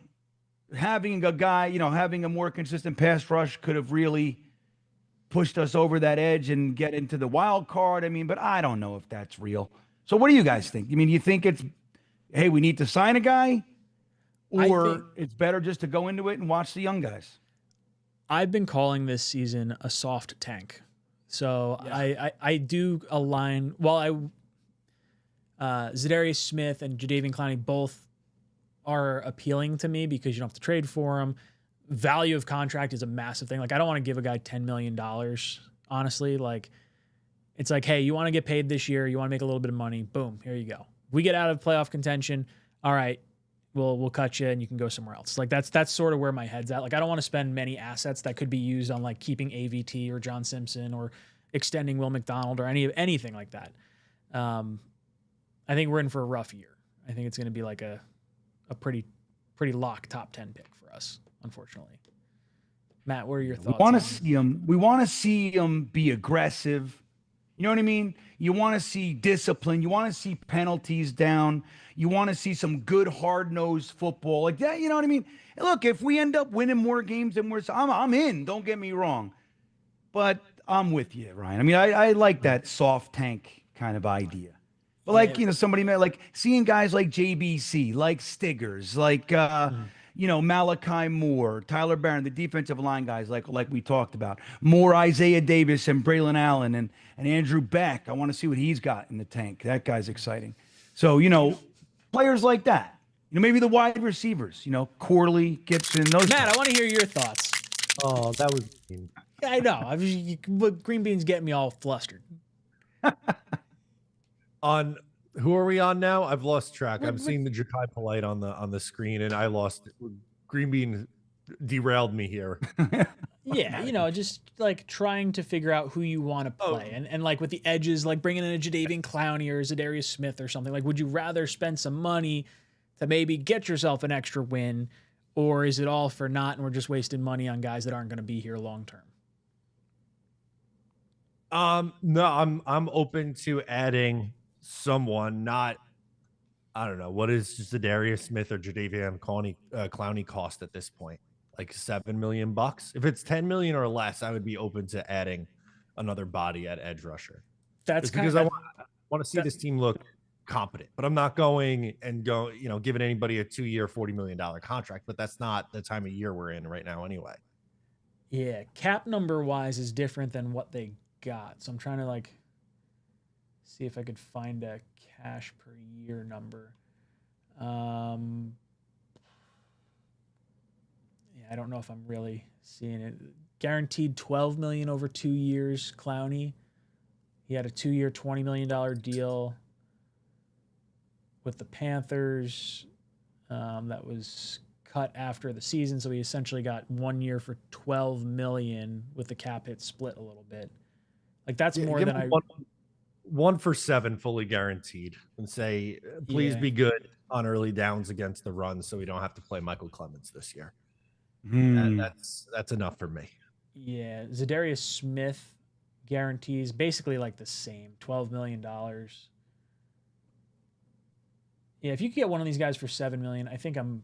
having a guy, you know, having a more consistent pass rush could have really pushed us over that edge and get into the wild card. I mean, but I don't know if that's real. So what do you guys think? I mean, you think it's, hey, we need to sign a guy, or it's better just to go into it and watch the young guys? I've been calling this season a soft tank. So yeah. I do align. Well, Zadarius Smith and Jadeveon Clowney both are appealing to me because you don't have to trade for them. Value of contract is a massive thing. Like, I don't want to give a guy $10 million, honestly. Like, it's like, hey, you want to get paid this year, you want to make a little bit of money, boom, here you go. We get out of playoff contention, all right, we'll cut you and you can go somewhere else. Like, that's sort of where my head's at. Like, I don't want to spend many assets that could be used on, like, keeping AVT or John Simpson or extending Will McDonald or anything like that. I think we're in for a rough year. I think it's going to be like a pretty locked top 10 pick for us, unfortunately. Matt, what are your thoughts? We want to see him be aggressive. You know what I mean? You want to see discipline. You want to see penalties down. You want to see some good hard-nosed football like that. You know what I mean? And look, if we end up winning more games than I'm in. Don't get me wrong, but I'm with you, Ryan. I mean, I like that soft tank kind of idea. But like, you know, somebody met, like, seeing guys like JBC, like Stiggers, like you know, Malachi Moore, Tyler Barron, the defensive line guys, like we talked about, more Isaiah Davis and Braylon Allen and Andrew Beck. I want to see what he's got in the tank. That guy's exciting. So, you know, players like that. You know, maybe the wide receivers. You know, Corley, Gibson, those. Matt, guys. I want to hear your thoughts. Oh, that was. Yeah, I know. Green Bean's getting me all flustered. On who are we on now? I've lost track. I'm seeing the Ja'Kai Polite on the screen, and I lost. Green Bean derailed me here. Yeah, you know, just like trying to figure out who you want to play, and like with the edges, like bringing in a Jadeveon Clowney or Zadarius Smith or something. Like, would you rather spend some money to maybe get yourself an extra win, or is it all for naught and we're just wasting money on guys that aren't going to be here long term? No, I'm open to adding someone, not, I don't know, what is Zadarius Smith or Jadeveon Clowney cost at this point? Like $7 million. If it's 10 million or less, I would be open to adding another body at edge rusher. That's because I want to see this team look competent, but I'm not going, you know, giving anybody a 2-year, $40 million contract, but that's not the time of year we're in right now anyway. Yeah. Cap number wise is different than what they got. So I'm trying to like see if I could find a cash per year number. Yeah, I don't know if I'm really seeing it. Guaranteed $12 million over 2 years. Clowney, he had a 2-year, $20 million deal with the Panthers. That was cut after the season, so he essentially got 1 year for $12 million with the cap hit split a little bit. Like, that's more than 1 for 7 fully guaranteed and say, please be good on early downs against the run so we don't have to play Michael Clemens this year. That's enough for me. Yeah. Zadarius Smith guarantees basically like the same, $12 million. Yeah, if you could get one of these guys for $7 million, I think I'm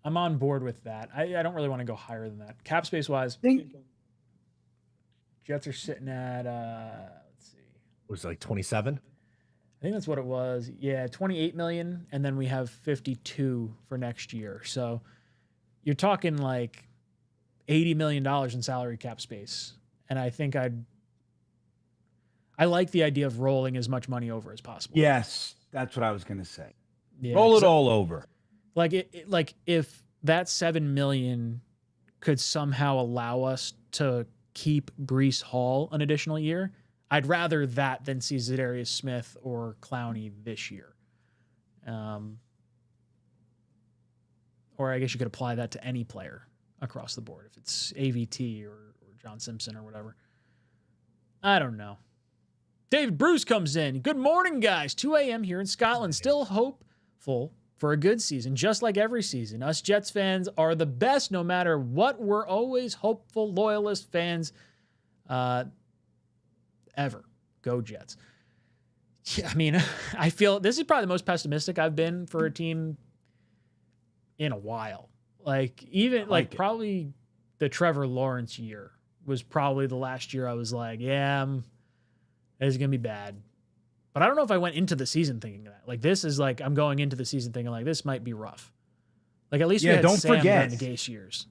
on board with that. I don't really want to go higher than that. Cap space wise, Jets are sitting at let's see. It was like 27. I think that's what it was. Yeah, 28 million, and then we have 52 for next year. So you're talking like $80 million in salary cap space. And I think I like the idea of rolling as much money over as possible. Yes, that's what I was going to say. Yeah, roll it all over. Like like if that $7 million could somehow allow us to keep Breece Hall an additional year, I'd rather that than see Zadarius Smith or Clowney this year. Or I guess you could apply that to any player across the board, if it's AVT or John Simpson or whatever. I don't know. David Bruce comes in. Good morning, guys. 2 a.m. here in Scotland. Still hopeful for a good season, just like every season. Us Jets fans are the best no matter what. We're always hopeful, loyalist fans ever. Go Jets. Yeah, I mean, I feel this is probably the most pessimistic I've been for a team in a while. Like, even like probably the Trevor Lawrence year was probably the last year I was like, yeah, it's going to be bad. But I don't know if I went into the season thinking that. Like, this is like, I'm going into the season thinking like, this might be rough. Like, at least we had don't Sam forget during the Gase years.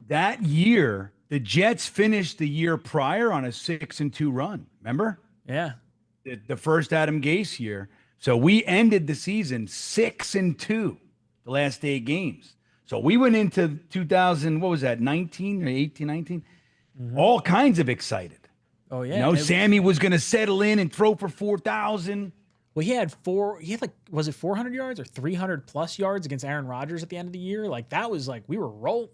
That year, the Jets finished the year prior on a 6-2 run. Remember? Yeah. The first Adam Gase year. So we ended the season 6-2, the last 8 games. So we went into 2000, what was that, 19 or 18, 19? All kinds of excited. Oh, yeah. You know, Sammy was going to settle in and throw for 4,000. Well, he had like, was it 400 yards or 300 plus yards against Aaron Rodgers at the end of the year? Like, that was like, we were rolling.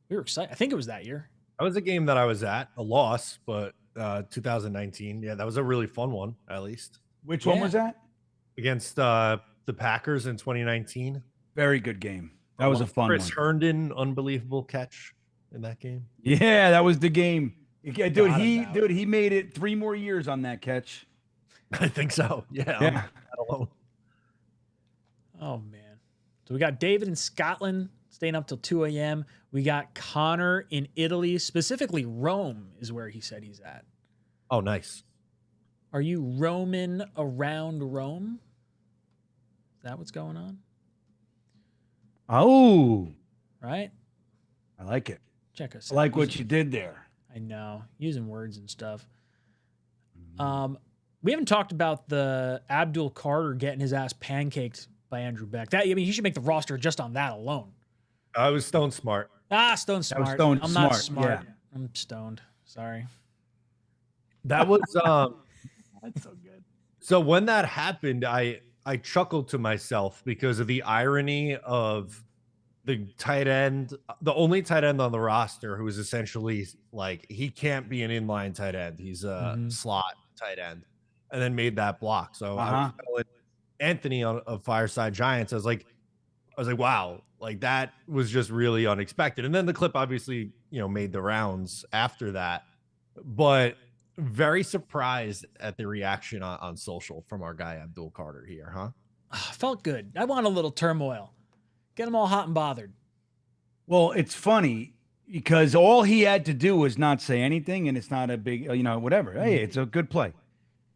We were excited. I think it was that year. That was a game that I was at, a loss, but 2019. Yeah, that was a really fun one, at least. Which one was that? Against the Packers in 2019. Very good game. That was a fun Chris one. Herndon, unbelievable catch in that game. Yeah, that was the game. Yeah, dude, he made it 3 more years on that catch. I think so. Yeah. Alone. Oh, man. So we got David in Scotland staying up till 2 a.m. We got Connor in Italy, specifically Rome is where he said he's at. Oh, nice. Are you roaming around Rome? Is that what's going on? Oh. Right? I like it. Check us I out. like what you did there. I know. Using words and stuff. We haven't talked about the Abdul Carter getting his ass pancaked by Andrew Beck. He should make the roster just on that alone. I was stone smart. Stone smart. I'm smart. not smart. Yeah. I'm stoned. Sorry. That was That's so good. So when that happened, I chuckled to myself because of the irony of the tight end, the only tight end on the roster who is essentially like, he can't be an inline tight end. He's a slot tight end, and then made that block. So I was telling Anthony of Fireside Giants, I was like, wow, like that was just really unexpected. And then the clip obviously, made the rounds after that, but very surprised at the reaction on social from our guy Abdul Carter here, huh? Felt good. I want a little turmoil. Get them all hot and bothered. Well, it's funny because all he had to do was not say anything, and it's not a big, whatever. Hey, it's a good play.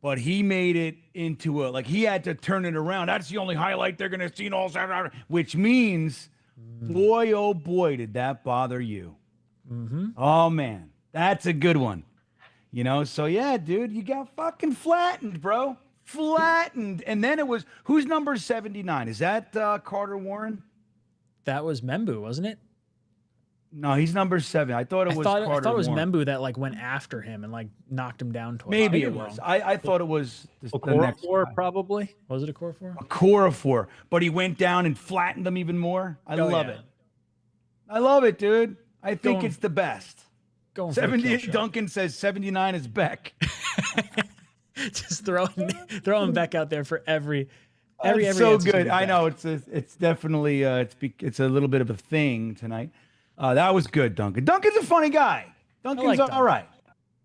But he made it into he had to turn it around. That's the only highlight they're going to see in all Saturday, which means, boy, oh boy, did that bother you. Oh, man, that's a good one. So yeah, dude, you got fucking flattened, bro. Flattened. And then it was, who's number 79? Is that Carter Warren? That was Membu, wasn't it? No, he's number 7. I thought it was Carter I thought it was Warren. Membu that went after him and knocked him down twice. Maybe it was. I thought it was the next Okorafor, probably. Was it Okorafor? Okorafor, but he went down and flattened them even more. I love it. I love it, dude. I think it's the best. 70. Duncan says 79 is Beck. Just throwing Beck out there for every so answer good. to I Beck. know it's definitely it's a little bit of a thing tonight. That was good, Duncan. Duncan's a funny guy. Duncan's like Duncan. all right.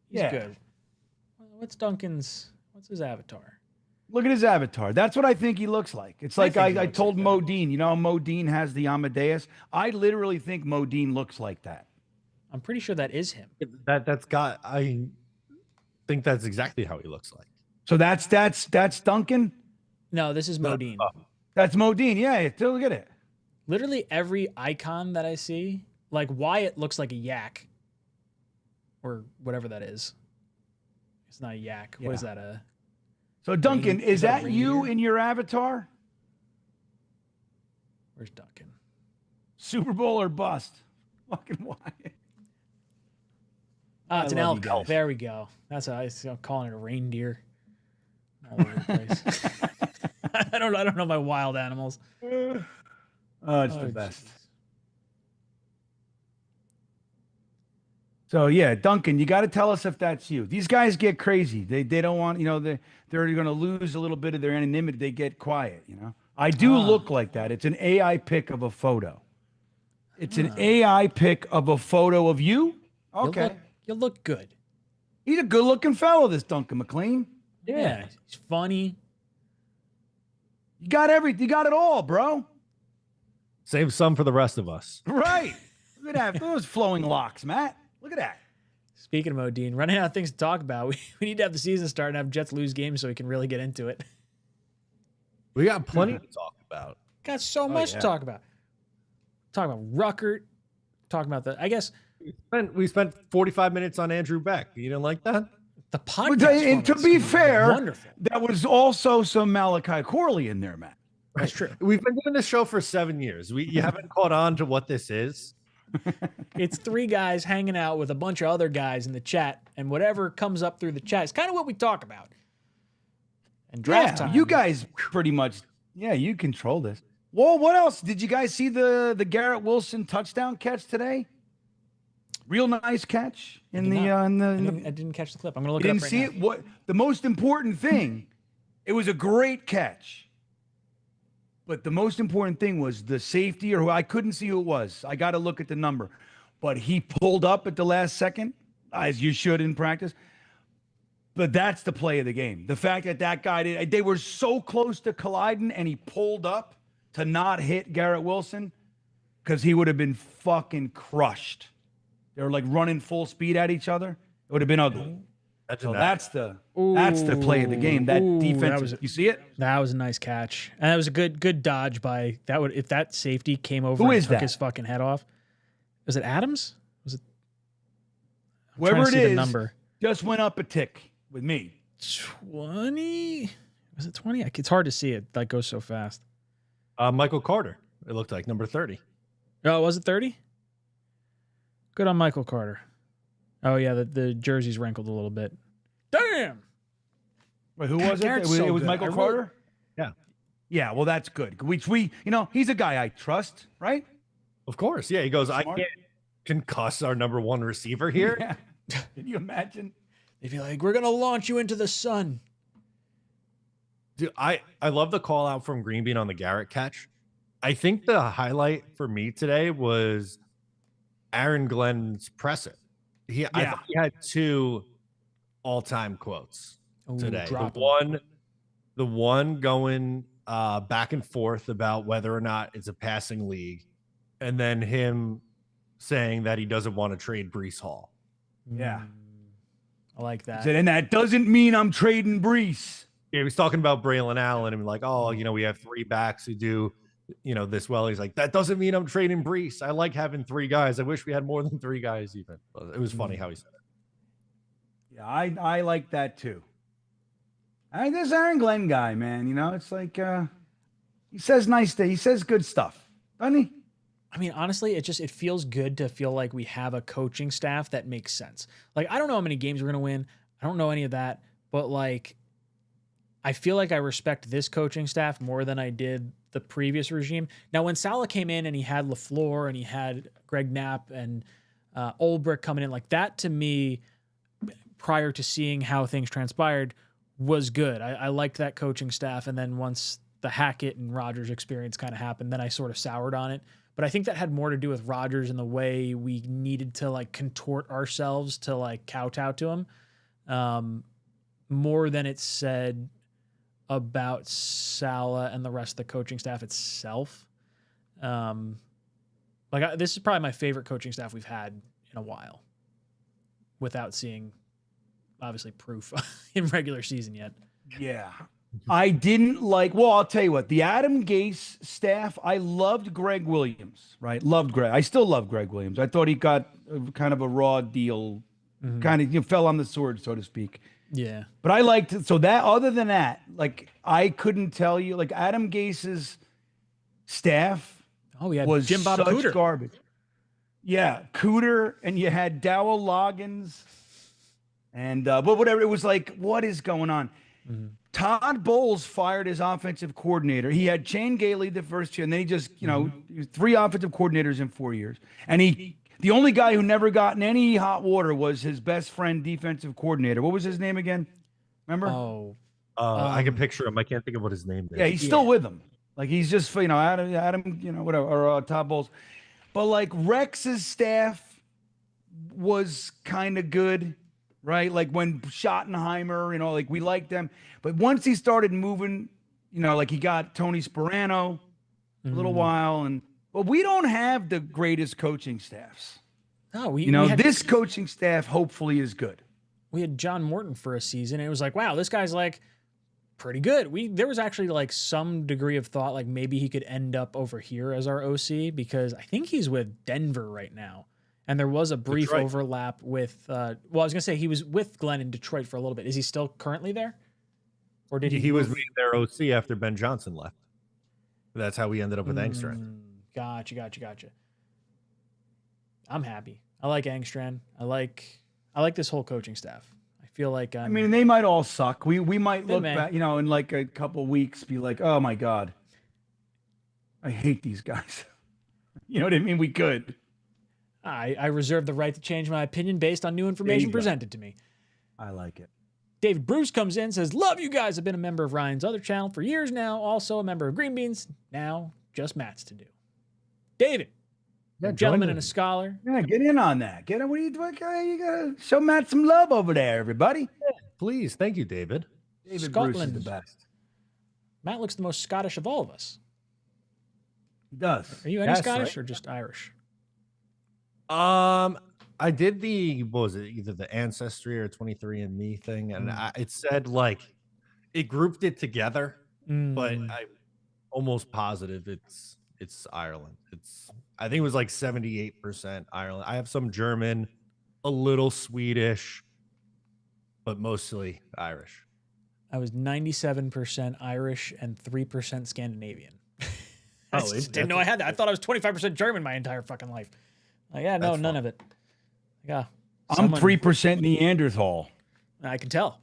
He's Yeah. good. What's his avatar? Look at his avatar. That's what I think he looks like. It's like think he I looks told like Modine, you know how Modine has the Amadeus? I literally think Modine looks like that. I'm pretty sure that is him. I think that's exactly how he looks like. So that's Duncan? No, this is Modine. That's Modine. Yeah, look at it. Literally every icon that I see, like Wyatt looks like a yak. Or whatever that is. It's not a yak. What is that? So Duncan, is that a that you reindeer? in your avatar? Where's Duncan? Super Bowl or bust? Fucking Wyatt. Ah, it's an love you elk. guys. There we go. That's how I'm calling it a reindeer. All over the place. I don't know my wild animals. Oh, it's the best. jeez. So yeah, Duncan, you got to tell us if that's you. These guys get crazy. They don't want, they're going to lose a little bit of their anonymity. They get quiet, I do look like that. It's an AI pic of a photo. It's an AI pic of a photo of you. Okay. You'll look good. He's a good-looking fellow, this Duncan McLean. Yeah. He's funny. You got everything. You got it all, bro. Save some for the rest of us. Right. Look at that. Those flowing locks, Matt. Look at that. Speaking of Modine, running out of things to talk about, we need to have the season start and have Jets lose games so we can really get into it. We got plenty to talk about. Got so much to talk about. Talk about Ruckert. Talk about I guess We spent 45 minutes on Andrew Beck. You didn't like that? the podcast. And to format's be fair, wonderful. that was also some Malachi Corley in there, Matt. That's true. We've been doing this show for 7 years. You haven't caught on to what this is. It's three guys hanging out with a bunch of other guys in the chat, and whatever comes up through the chat is kind of what we talk about. And draft time. You guys pretty much, you control this. Well, what else? Did you guys see the Garrett Wilson touchdown catch today? Real nice catch in the I didn't catch the clip. I'm gonna look You it up didn't right see now. it? What the most important thing, it was a great catch. But the most important thing was the safety, or who I couldn't see who it was. I got to look at the number. But he pulled up at the last second, as you should in practice. But that's the play of the game. The fact that guy they were so close to colliding, and he pulled up to not hit Garrett Wilson, because he would have been fucking crushed. They were like running full speed at each other. It would have been ugly. So that's the play of the game. That defense. You see it? That was a nice catch, and that was a good dodge by that. If that safety came over Who and is took that? his fucking head off, was it Adams? Was it? I'm Whoever trying to it see the is, number just went up a tick with me. 20? Was it 20? It's hard to see it. That goes so fast. Michael Carter, it looked like, number 30. Oh, was it 30? Good on Michael Carter. Oh yeah, the jersey's wrinkled a little bit. Damn. Wait, who was it? Garrett's It so was good. Michael I really- Carter? Yeah. Yeah, well, that's good. He's a guy I trust, right? Of course. Yeah. He goes, Smart. I can't concuss our number one receiver here. Yeah. Can you imagine? They'd be like, we're gonna launch you into the sun. Dude, I love the call out from Green Bean on the Garrett catch. I think the highlight for me today was Aaron Glenn's presser. I thought he had two all-time quotes today. drop 'em. The one going back and forth about whether or not it's a passing league, and then him saying that he doesn't want to trade Breece Hall. Yeah. I like that. And that doesn't mean I'm trading Brees. He was talking about Braylon Allen and like, oh, we have three backs who do, this well. He's like, that doesn't mean I'm trading Brees. I like having three guys. I wish we had more than three guys even. But it was funny how he said it. Yeah, I like that too. This Aaron Glenn guy, man, it's like he says nice things. He says good stuff, doesn't he? I mean, honestly, it feels good to feel like we have a coaching staff that makes sense. Like, I don't know how many games we're going to win. I don't know any of that, but like, I feel like I respect this coaching staff more than I did the previous regime. Now, when Saleh came in and he had LaFleur and he had Greg Knapp and Ulbrich coming in, like that to me, prior to seeing how things transpired, was good. I liked that coaching staff. And then once the Hackett and Rodgers experience kind of happened, then I sort of soured on it. But I think that had more to do with Rodgers and the way we needed to like contort ourselves to like kowtow to him, more than it said about Saleh and the rest of the coaching staff itself. This is probably my favorite coaching staff we've had in a while, without seeing obviously proof in regular season yet. Yeah. I didn't like, well, I'll tell you what, the Adam Gase staff, I loved Greg Williams, right? Loved Greg. I still love Greg Williams. I thought he got kind of a raw deal, kind of fell on the sword, so to speak. Yeah. But I liked, so that, other than that, like, I couldn't tell you, like, Adam Gase's staff was Jim Bob such Cooter. Garbage. Yeah, Cooter, and you had Dowell Loggins, and, but whatever, it was like, what is going on? Todd Bowles fired his offensive coordinator. He had Shane Gailey the first year, and then he just, 3 offensive coordinators in 4 years. And the only guy who never got in any hot water was his best friend defensive coordinator. What was his name again? Remember? I can picture him. I can't think of what his name is. Yeah, he's still with him. Like, he's just, Adam, whatever, or Todd Bowles. But, like, Rex's staff was kind of good. Right? Like when Schottenheimer, like we liked them. But once he started moving, like he got Tony Sperano a little while. But we don't have the greatest coaching staffs. No, this coaching staff hopefully is good. We had John Morton for a season, and it was like, wow, this guy's like pretty good. There was actually like some degree of thought like maybe he could end up over here as our OC, because I think he's with Denver right now. And there was a brief overlap with, I was going to say he was with Glenn in Detroit for a little bit. Is he still currently there? Or did he was their OC after Ben Johnson left. That's how we ended up with Engstrand. Gotcha. I'm happy. I like Engstrand. I like this whole coaching staff. I feel like they might all suck. We might look back, in like a couple weeks, be like, oh my God, I hate these guys. You know what I mean? We could. I reserve the right to change my opinion based on new information presented to me. I like it. David Bruce comes in, says, love you guys. I've been a member of Ryan's other channel for years now. Also a member of Green Beans. Now just Matt's to do. David, a gentleman and a scholar. Yeah, get in on that. What are you doing? You gotta show Matt some love over there, everybody. Yeah, please. Thank you, David. David Scotland. Bruce is the best. Matt looks the most Scottish of all of us. He does. Are you any Scottish or just Irish? I did either the Ancestry or 23andMe thing, and it said like it grouped it together, but I'm almost positive it's Ireland. I think it was like 78% Ireland. I have some German, a little Swedish, but mostly Irish. I was 97% Irish and 3% Scandinavian. I didn't know I had that. I thought I was 25% German my entire fucking life. No, none of it. Yeah, I'm 3% Neanderthal. I can tell.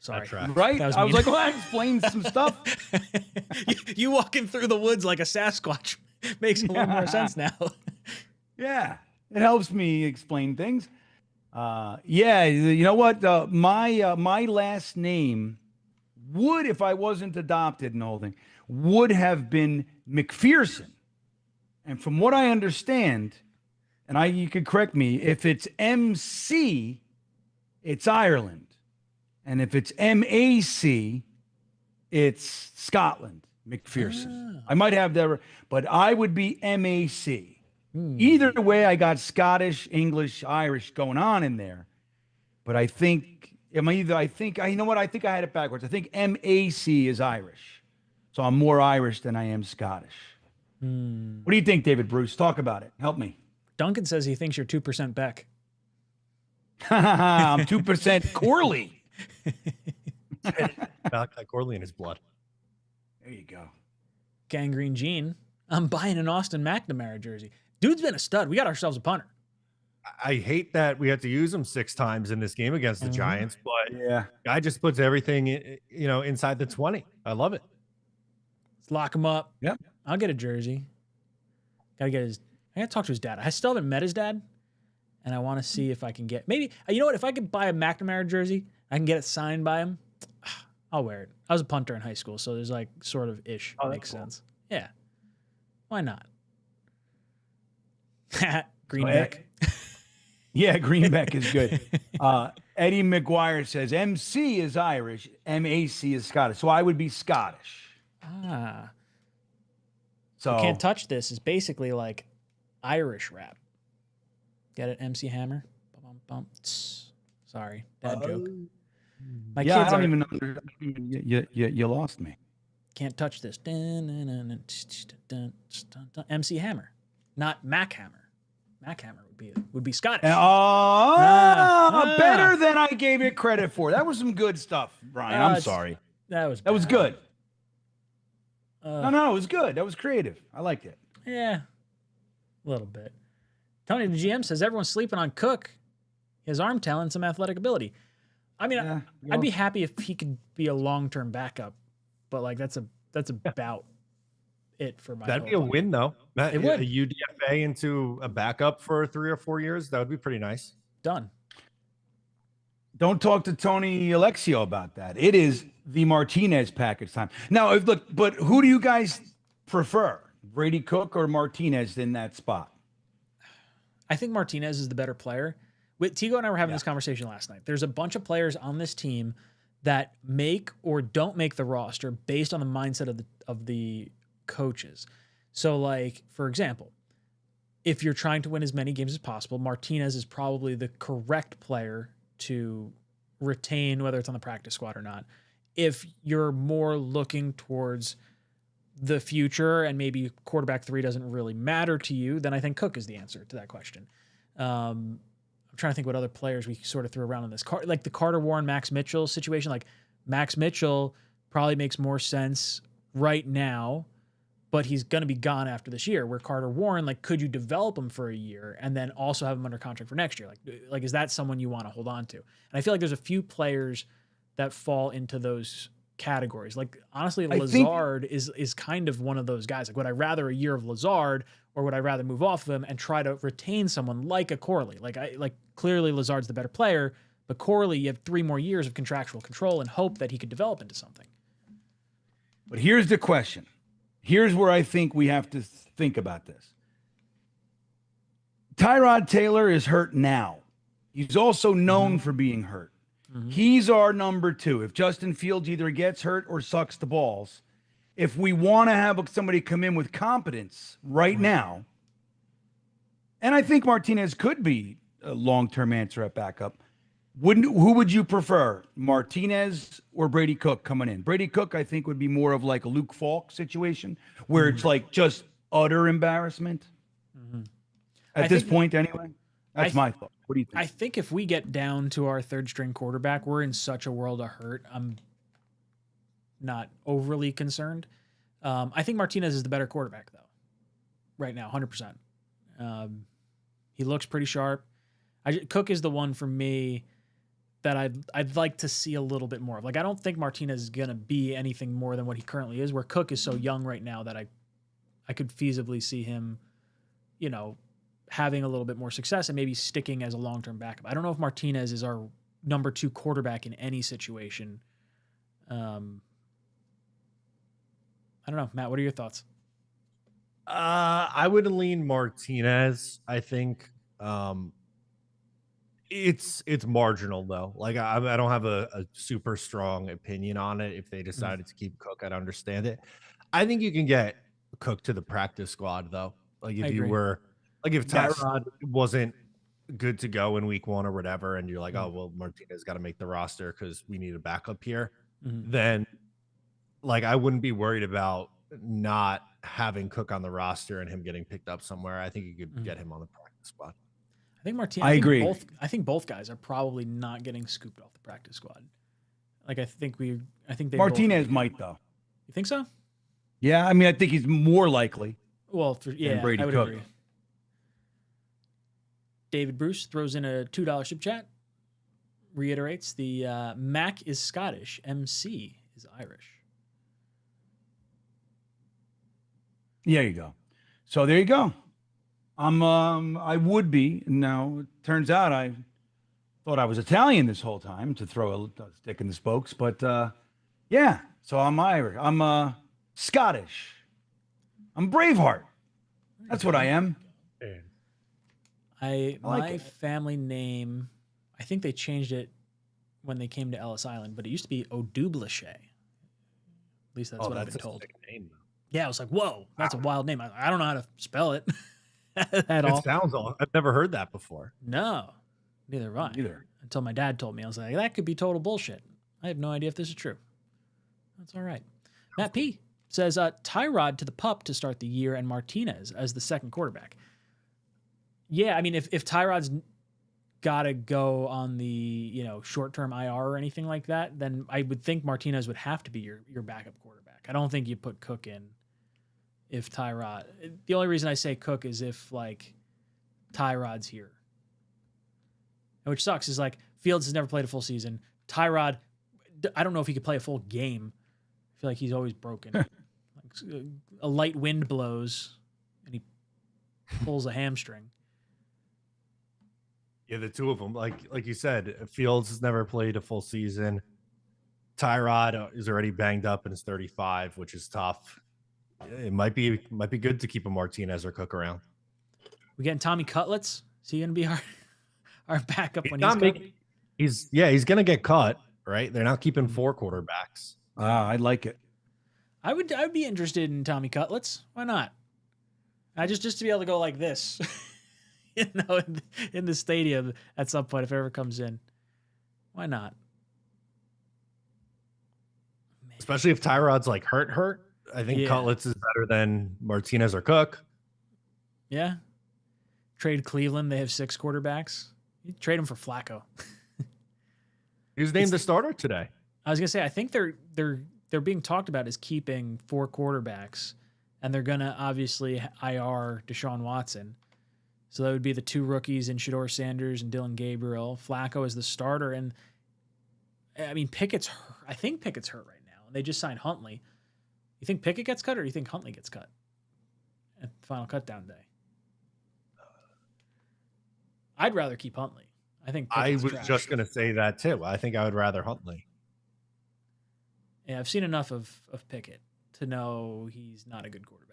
Sorry. Right? I was like, well, I explained some stuff. you walking through the woods like a Sasquatch makes a little more sense now. Yeah, it helps me explain things. You know what? My last name would, if I wasn't adopted and the whole thing, would have been McPherson. And from what I understand, and you could correct me, if it's MC, it's Ireland. And if it's MAC, it's Scotland, McPherson. I might have that, but I would be MAC. Either way, I got Scottish, English, Irish going on in there. But I think, you know what? I think I had it backwards. I think MAC is Irish. So I'm more Irish than I am Scottish. What do you think, David Bruce? Talk about it. Help me. Duncan says he thinks you're 2% Beck. I'm 2% Corley. Malachi Corley in his blood. There you go. Gangrene Gene. I'm buying an Austin McNamara jersey. Dude's been a stud. We got ourselves a punter. I hate that we had to use him 6 times in this game against the Giants, but yeah, guy just puts everything inside the 20. I love it. Let's lock him up. Yep. I'll get a jersey. I gotta talk to his dad. I still haven't met his dad, and I want to see if I can get maybe. You know what? If I could buy a McNamara jersey, I can get it signed by him. I'll wear it. I was a punter in high school, so there's like sort of ish makes sense. Yeah. Why not? Greenback. Yeah, Greenback is good. Eddie McGuire says MC is Irish, MAC is Scottish. So I would be Scottish. Ah. So Can't Touch This is basically like Irish rap. Get it? MC Hammer. Bum, bum, tss. Sorry, dad joke. My yeah, kids I don't even know. You lost me. Can't touch this. MC Hammer, not Mac Hammer. Mac Hammer would be Scottish. Better than I gave it credit for. That was some good stuff, Brian. I'm sorry. That was good. No, it was good. That was creative. I liked it. Yeah, a little bit. Tony the GM says everyone's sleeping on Cook. His arm talent, some athletic ability. I mean, I'd be happy if he could be a long-term backup, but like that's about it for my. That'd be a win, though. It would. A UDFA into a backup for 3 or 4 years. That would be pretty nice. Done. Don't talk to Tony 𝐒𝐿𝐫𝐞𝐫𝐢𝐻 about that. It is the Martinez package time. Now, but who do you guys prefer, Brady Cook or Martinez in that spot? I think Martinez is the better player. Tigo and I were having this conversation last night. There's a bunch of players on this team that make or don't make the roster based on the mindset of the coaches. So, like, for example, if you're trying to win as many games as possible, Martinez is probably the correct player to retain, whether it's on the practice squad or not. If you're more looking towards the future and maybe quarterback 3 doesn't really matter to you, then I think Cook is the answer to that question. I'm trying to think what other players we sort of threw around in this like the Carter Warren, Max Mitchell situation. Like Max Mitchell probably makes more sense right now, but he's going to be gone after this year. Where Carter Warren, like, could you develop him for a year and then also have him under contract for next year? Like is that someone you want to hold on to? And I feel like there's a few players that fall into those categories. Like, honestly, Lazard is kind of one of those guys. Like, would I rather a year of Lazard, or would I rather move off of him and try to retain someone like a Corley? Like clearly Lazard's the better player, but Corley, you have 3 more years of contractual control and hope that he could develop into something. But here's the question. Here's where I think we have to think about this. Tyrod Taylor is hurt now. He's also known for being hurt. Mm-hmm. He's our number 2. If Justin Fields either gets hurt or sucks the balls, if we want to have somebody come in with competence right now, and I think Martinez could be a long-term answer at backup, who would you prefer, Martinez or Brady Cook coming in? Brady Cook, I think, would be more of like a Luke Falk situation where it's like just utter embarrassment at this point anyway. That's my thought. What do you think? I think if we get down to our 3rd string quarterback, we're in such a world of hurt. I'm not overly concerned. I think Martinez is the better quarterback, though, right now, 100%. He looks pretty sharp. Cook is the one for me that I'd like to see a little bit more of. Like, I don't think Martinez is going to be anything more than what he currently is, where Cook is so young right now that I could feasibly see him, having a little bit more success and maybe sticking as a long-term backup. I don't know if Martinez is our number 2 quarterback in any situation. I don't know. Matt, what are your thoughts? I would lean Martinez. I think it's marginal, though. Like, I don't have a super strong opinion on it. If they decided to keep Cook, I'd understand it. I think you can get Cook to the practice squad, though. Like, if you were... Like, if Tyrod wasn't good to go in week 1 or whatever, and you're like, oh, well, Martinez got to make the roster because we need a backup here, then, like, I wouldn't be worried about not having Cook on the roster and him getting picked up somewhere. I think you could get him on the practice squad. I think Martinez. I agree. I think both guys are probably not getting scooped off the practice squad. Like, I think they Martinez might, though. You think so? Yeah, I mean, I think he's more likely. Well, than Brady I would Cook. agree. David Bruce throws in a $2 super chat. Reiterates the Mac is Scottish, MC is Irish. There you go. So there you go. I would be. Now, it turns out I thought I was Italian this whole time to throw a stick in the spokes, but Yeah. So I'm Irish. I'm Scottish. I'm Braveheart. That's what I am. My like it. family name, I think they changed it when they came to Ellis Island, but it used to be O'Dublache. At least that's what I've been told. Sick name, though. Yeah, I was like, whoa, that's a wild name. I don't know how to spell it at all. It sounds all. I've never heard that before. No, neither have I. Neither. Until my dad told me. I was like, that could be total bullshit. I have no idea if this is true. That's all right. Matt P says, Tyrod to the pup to start the year and Martinez as the second quarterback. Yeah, I mean, if Tyrod's got to go on the short-term IR or anything like that, then I would think Martinez would have to be your backup quarterback. I don't think you put Cook in if Tyrod. The only reason I say Cook is if like Tyrod's here, which sucks. Is like Fields has never played a full season. Tyrod, I don't know if he could play a full game. I feel like he's always broken. Like, a light wind blows and he pulls a hamstring. Yeah, the two of them, like you said, Fields has never played a full season. Tyrod is already banged up and is 35, which is tough. It might be good to keep a Martinez or Cook around. We getting Tommy Cutlets? Is he going to be our backup when he's cut? He's going to get cut, right? They're not keeping 4 quarterbacks. I like it. I would be interested in Tommy Cutlets. Why not? Just to be able to go like this. In the stadium at some point if it ever comes in. Why not? Man. Especially if Tyrod's like hurt. I think Cutlets is better than Martinez or Cook. Yeah. Trade Cleveland. They have 6 quarterbacks. You trade them for Flacco. He was named the starter today. I was gonna say I think they're being talked about as keeping 4 quarterbacks, and they're gonna obviously IR Deshaun Watson. So that would be the 2 rookies in Shedeur Sanders and Dylan Gabriel. Flacco is the starter. And I mean, I think Pickett's hurt right now. And they just signed Huntley. You think Pickett gets cut or do you think Huntley gets cut at the final cutdown day? I'd rather keep Huntley. I think Pickett's I was trash. just going to say that too. I think I would rather Huntley. Yeah, I've seen enough of Pickett to know he's not a good quarterback.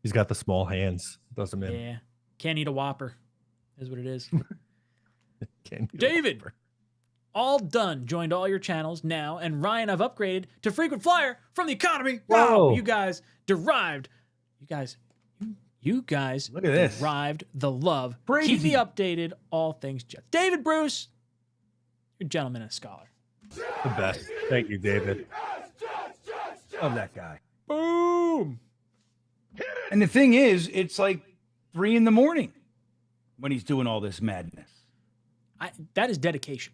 He's got the small hands. Doesn't mean. Yeah. Can't eat a Whopper is what it is. David, all done. Joined all your channels now. And Ryan, I've upgraded to frequent flyer from the economy. Whoa. Wow. You guys derived. You guys Look at this. derived the love. Crazy. Keep me updated. All things Jets. David Bruce, you're a gentleman and a scholar. the best. Thank you, David. Love that guy. Boom. And the thing is, it's like 3 a.m. when he's doing all this madness. That is dedication.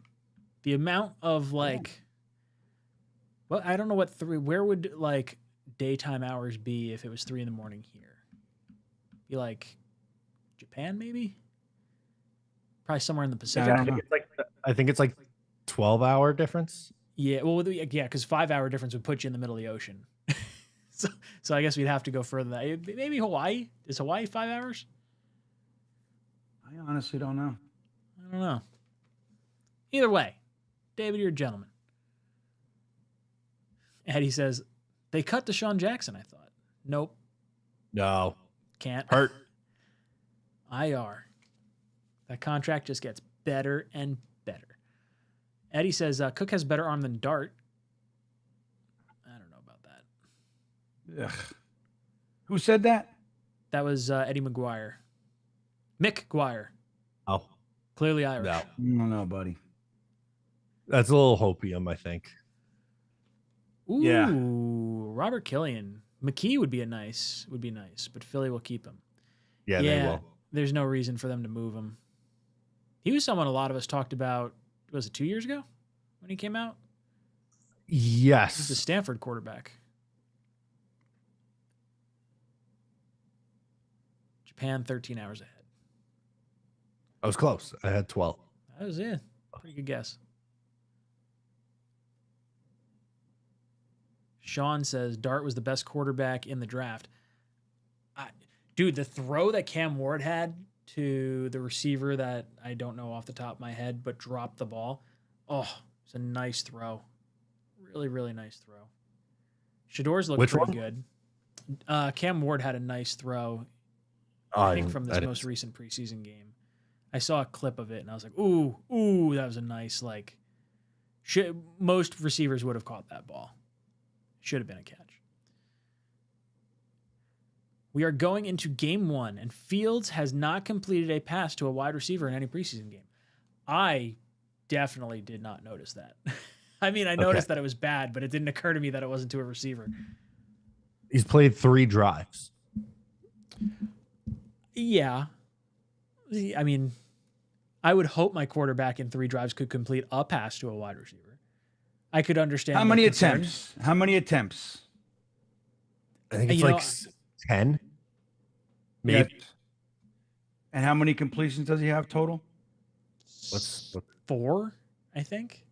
The amount of like, well, I don't know where would like daytime hours be if it was 3 a.m. here? Be like Japan, maybe? Probably somewhere in the Pacific. I think it's like 12-hour difference. Yeah, well, yeah, because 5-hour difference would put you in the middle of the ocean. So I guess we'd have to go further than that. Maybe Hawaii? Is Hawaii 5 hours? I honestly don't know. I don't know. Either way, David, you're a gentleman. Eddie says, they cut Deshaun Jackson, I thought. Nope. No. Can't. Hurt. IR. That contract just gets better and better. Eddie says, Cook has better arm than Dart. I don't know about that. Ugh. Who said that? That was Eddie McGuire. Mick Guire. Oh. Clearly Irish. No. I don't know, buddy. That's a little hopium, I think. Ooh, Yeah. Robert Killian. McKee would be nice, but Philly will keep him. Yeah, they will. There's no reason for them to move him. He was someone a lot of us talked about, was it 2 years ago when he came out? Yes. He's the Stanford quarterback. Japan 13 hours ahead. I was close. I had 12. That was it. Pretty good guess. Sean says Dart was the best quarterback in the draft. Dude, the throw that Cam Ward had to the receiver that I don't know off the top of my head, but dropped the ball. Oh, It's a nice throw. Really, really nice throw. Shador's looked Which pretty one? good. Cam Ward had a nice throw, I think, from this most recent preseason game. I saw a clip of it, and I was like, ooh, that was a nice, like, most receivers would have caught that ball. Should have been a catch. We are going into game 1, and Fields has not completed a pass to a wide receiver in any preseason game. I definitely did not notice that. I mean, I noticed that it was bad, but it didn't occur to me that it wasn't to a receiver. He's played 3 drives. Yeah. I mean, I would hope my quarterback in 3 drives could complete a pass to a wide receiver. I could understand. How many attempts? How many attempts? I think it's like 10. Maybe. Yep. And how many completions does he have total? What's 4, I think.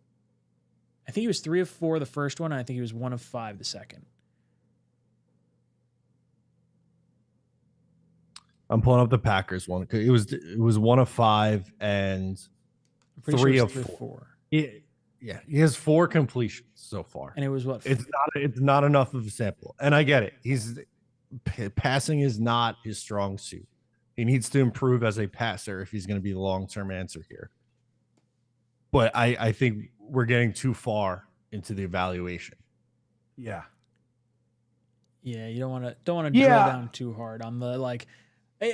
I think he was 3 of 4 the first one, and I think he was 1 of 5 the second. I'm pulling up the Packers one. It was 1 of 5 and 3 of 4. Yeah, he has 4 completions so far. And it was what? It's not enough of a sample. And I get it. Passing is not his strong suit. He needs to improve as a passer if he's going to be the long-term answer here. But I think we're getting too far into the evaluation. Yeah. Yeah, you don't want to drill down too hard on the, like,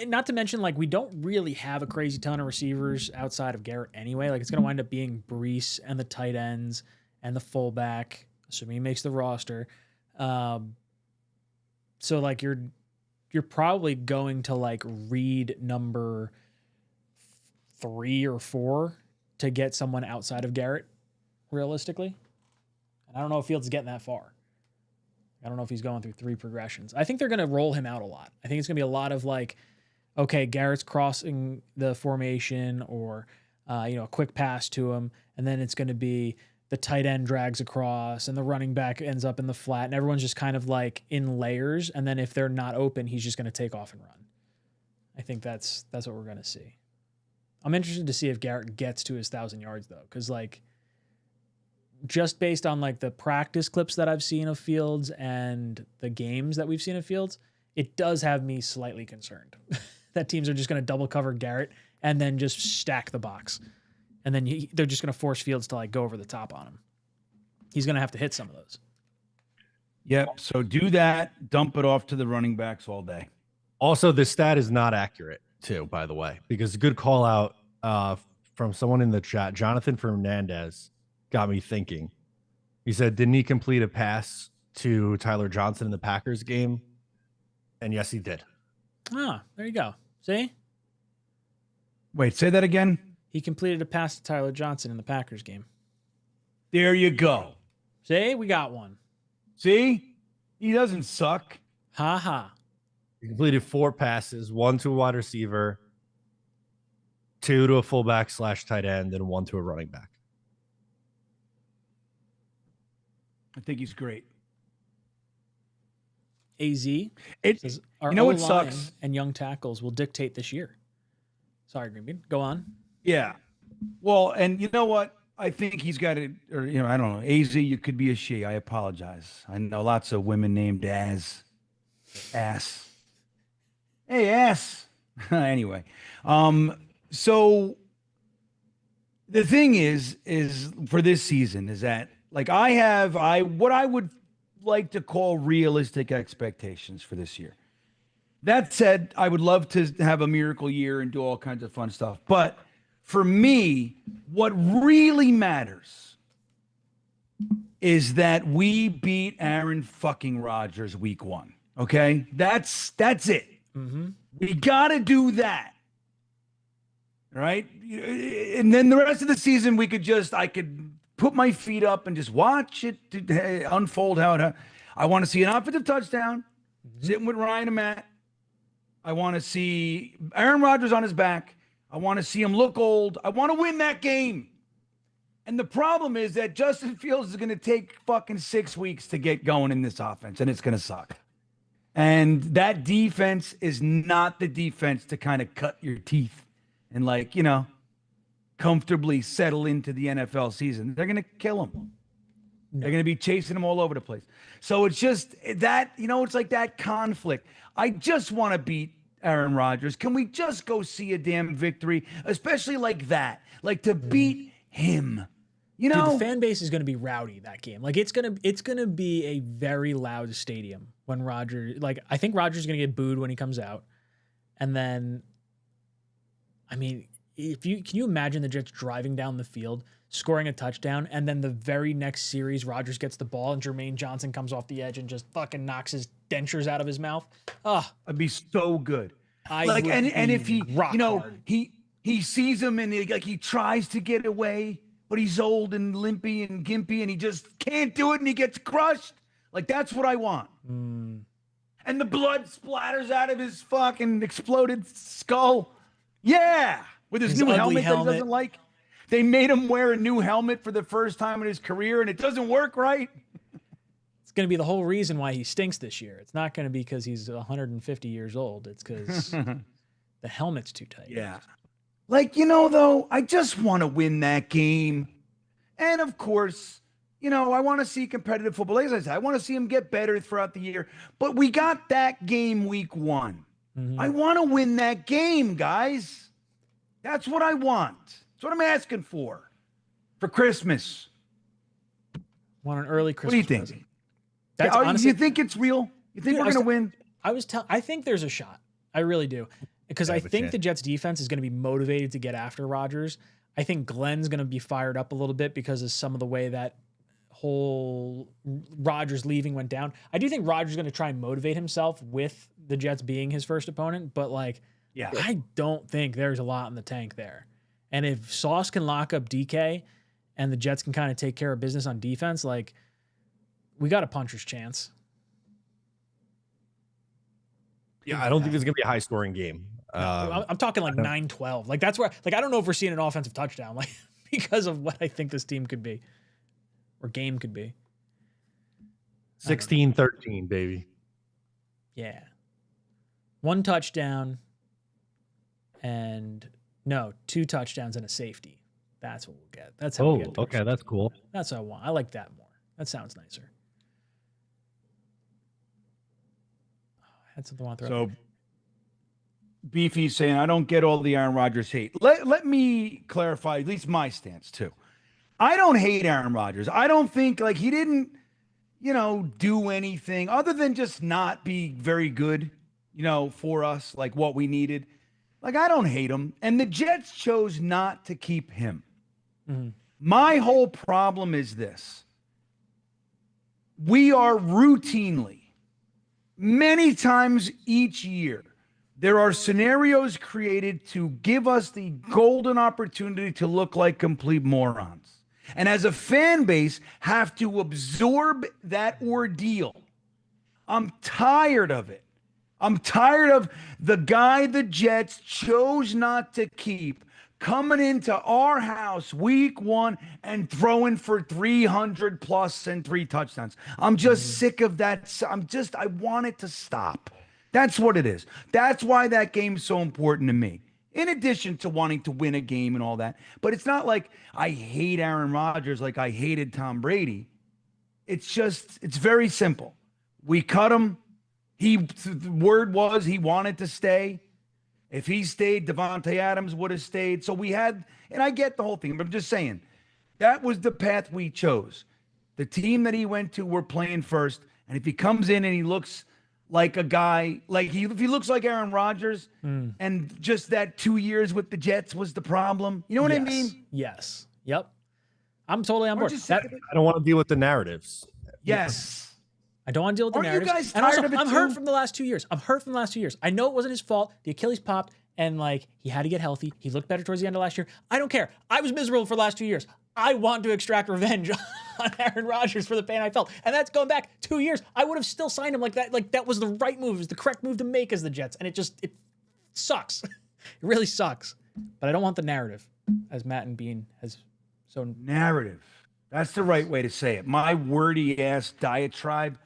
not to mention, like, we don't really have a crazy ton of receivers outside of Garrett anyway. Like, it's going to wind up being Brees and the tight ends and the fullback, assuming he makes the roster. So, like, you're probably going to, like, read number 3 or 4 to get someone outside of Garrett, realistically. And I don't know if Fields is getting that far. I don't know if he's going through 3 progressions. I think they're going to roll him out a lot. I think it's going to be a lot of, like, okay, Garrett's crossing the formation, or, a quick pass to him. And then it's going to be the tight end drags across and the running back ends up in the flat, and everyone's just kind of like in layers. And then if they're not open, he's just going to take off and run. I think that's what we're going to see. I'm interested to see if Garrett gets to his 1,000 yards though. 'Cause, like, just based on, like, the practice clips that I've seen of Fields and the games that we've seen of Fields, it does have me slightly concerned that teams are just going to double cover Garrett and then just stack the box. And then they're just going to force Fields to, like, go over the top on him. He's going to have to hit some of those. Yep. So do that. Dump it off to the running backs all day. Also, this stat is not accurate too, by the way, because a good call out from someone in the chat, Jonathan Fernandez, got me thinking. He said, didn't he complete a pass to Tyler Johnson in the Packers game? And yes, he did. Ah, there you go. See? Wait, say that again. He completed a pass to Tyler Johnson in the Packers game. There you go. See? We got one. See? He doesn't suck. Ha ha. He completed 4 passes, 1 to a wide receiver, 2 to a fullback / tight end, and 1 to a running back. I think he's great. AZ says, our you know what O-line sucks? and young tackles will dictate this year. Sorry, Greenbean. Go on. Yeah. Well, and you know what? I think he's got it, or, I don't know. AZ, you could be a she. I apologize. I know lots of women named as ass. Hey, ass. Anyway. So the thing is for this season is that, like, what I would like to call realistic expectations for this year. That said, I would love to have a miracle year and do all kinds of fun stuff. But for me, what really matters is that we beat Aaron fucking Rodgers week 1. Okay? That's it. Mm-hmm. We got to do that. Right? And then the rest of the season, I could put my feet up and just watch it unfold I want to see an offensive touchdown, sitting with Ryan and Matt. I want to see Aaron Rodgers on his back. I want to see him look old. I want to win that game. And the problem is that Justin Fields is going to take fucking 6 weeks to get going in this offense, and it's going to suck. And that defense is not the defense to kind of cut your teeth and, like, comfortably settle into the NFL season. They're going to kill him. They're going to be chasing him all over the place. So it's just that, it's like that conflict. I just want to beat Aaron Rodgers. Can we just go see a damn victory, especially like that? Like to beat him. Dude, the fan base is going to be rowdy that game. Like it's going to be a very loud stadium when Rodgers, like I think Rodgers is going to get booed when he comes out. And then, I mean, can you imagine the Jets driving down the field, scoring a touchdown, and then the very next series, Rodgers gets the ball and Jermaine Johnson comes off the edge and just fucking knocks his dentures out of his mouth? Oh, it'd be so good. And if he, he sees him and he tries to get away, but he's old and limpy and gimpy and he just can't do it and he gets crushed. Like, that's what I want. And the blood splatters out of his fucking exploded skull. Yeah. With his new helmet that he doesn't like. They made him wear a new helmet for the first time in his career and it doesn't work right. It's going to be the whole reason why he stinks this year. It's not going to be because he's 150 years old. It's because the helmet's too tight. Yeah. Like, though, I just want to win that game. And of course, I want to see competitive football. As I said, I want to see him get better throughout the year. But we got that game week 1. I want to win that game, guys. That's what I want. That's what I'm asking for Christmas. Want an early Christmas What do you think? present. That's honestly, you think it's real? You think we're going to win? I think there's a shot. I really do. Because I think the Jets defense is going to be motivated to get after Rodgers. I think Glenn's going to be fired up a little bit because of some of the way that whole Rodgers leaving went down. I do think Rodgers is going to try and motivate himself with the Jets being his first opponent, but I don't think there's a lot in the tank there. And if Sauce can lock up DK and the Jets can kind of take care of business on defense, we got a puncher's chance. Yeah, I don't think it's going to be a high-scoring game. I'm talking 9-12. That's where, I don't know if we're seeing an offensive touchdown, because of what I think this team could be or game could be. 16-13, baby. Yeah. 1 touchdown and 2 touchdowns and a safety. That's what we'll get. That's how we get. Okay, that's cool. That's what I want. I like that more. That sounds nicer. I had something I want to throw. So Beefy's saying, I don't get all the Aaron Rodgers hate. Let me clarify at least my stance too. I don't hate Aaron Rodgers. I don't think he didn't, do anything other than just not be very good, for us, what we needed. I don't hate him. And the Jets chose not to keep him. My whole problem is this. We are routinely, many times each year, there are scenarios created to give us the golden opportunity to look like complete morons. And as a fan base, have to absorb that ordeal. I'm tired of it. I'm tired of the guy the Jets chose not to keep coming into our house week 1 and throwing for 300 plus and 3 touchdowns. I'm just sick of that. I want it to stop. That's what it is. That's why that game's so important to me. In addition to wanting to win a game and all that. But it's not like I hate Aaron Rodgers like I hated Tom Brady. It's very simple. We cut him. The word was he wanted to stay. If he stayed, Devontae Adams would have stayed. So we had, and I get the whole thing, but I'm just saying, that was the path we chose. The team that he went to, we're playing first. And if he comes in and he looks like a guy, if he looks like Aaron Rodgers, and just that 2 years with the Jets was the problem. You know what I mean? Yes. Yep. I'm totally on board. I don't want to deal with the narratives. Yes. I don't want to deal with the narratives. You guys and also, tired of it I'm too? hurt from the last 2 years. I know it wasn't his fault. The Achilles popped, and he had to get healthy. He looked better towards the end of last year. I don't care. I was miserable for the last 2 years. I want to extract revenge on Aaron Rodgers for the pain I felt, and that's going back 2 years. I would have still signed him like that. That was the right move. It was the correct move to make as the Jets, and it sucks. It really sucks. But I don't want the narrative, as Matt and Bean has narrative. That's the right way to say it. My wordy ass diatribe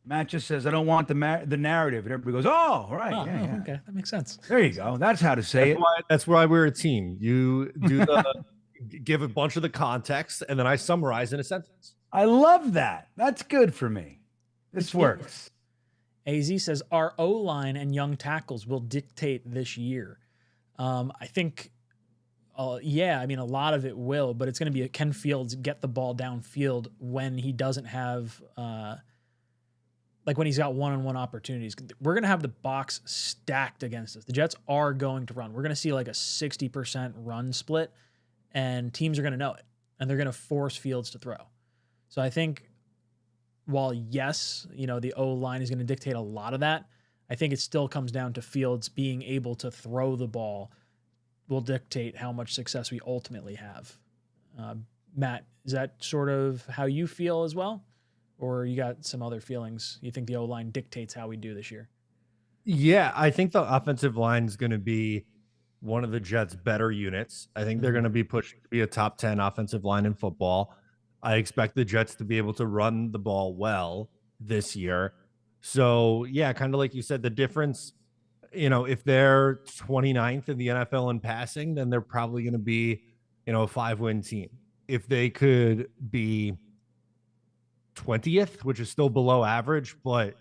Matt just says, I don't want the narrative. And everybody goes, oh, right. Oh, yeah. okay. That makes sense. There you go. That's how to say it. That's why we're a team. You do the give a bunch of the context, and then I summarize in a sentence. I love that. That's good for me. This works. AZ says our O-line and young tackles will dictate this year. I think, yeah, I mean, a lot of it will, but it's going to be Ken Fields get the ball downfield when he doesn't have, like when he's got one-on-one opportunities. We're going to have the box stacked against us. The Jets are going to run. We're going to see like a 60% run split, and teams are going to know it, and they're going to force Fields to throw. So I think while, yes, you know, the O-line is going to dictate a lot of that, I think it still comes down to Fields being able to throw the ball will dictate how much success we ultimately have. Matt, is that sort of how you feel as well? Or you got some other feelings? You think the O-line dictates how we do this year? Yeah, I think the offensive line is going to be one of the Jets' better units. I think they're going to be pushed to be a top 10 offensive line in football. I expect the Jets to be able to run the ball well this year. So, yeah, kind of like you said, the difference, you know, if they're 29th in the NFL in passing, then they're probably going to be, you know, a 5-win team. If they could be 20th, which is still below average, but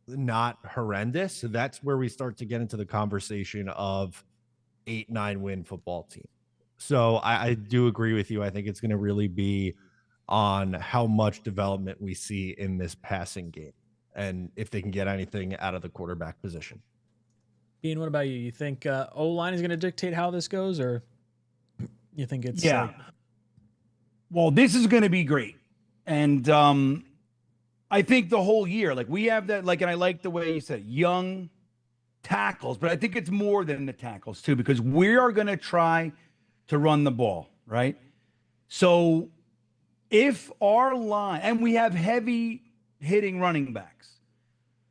not horrendous, so that's where we start to get into the conversation of 8-9 win football team. So I do agree with you. I think it's going to really be on how much development we see in this passing game and if they can get anything out of the quarterback position. Bean, what about you? You think O-line is going to dictate how this goes, or you think it's... Yeah. Well, this is going to be great. And I think the whole year, like we have that, like, and I like the way you said young tackles, but I think it's more than the tackles too, because we are going to try to run the ball, right? So if our line, and we have heavy hitting running backs.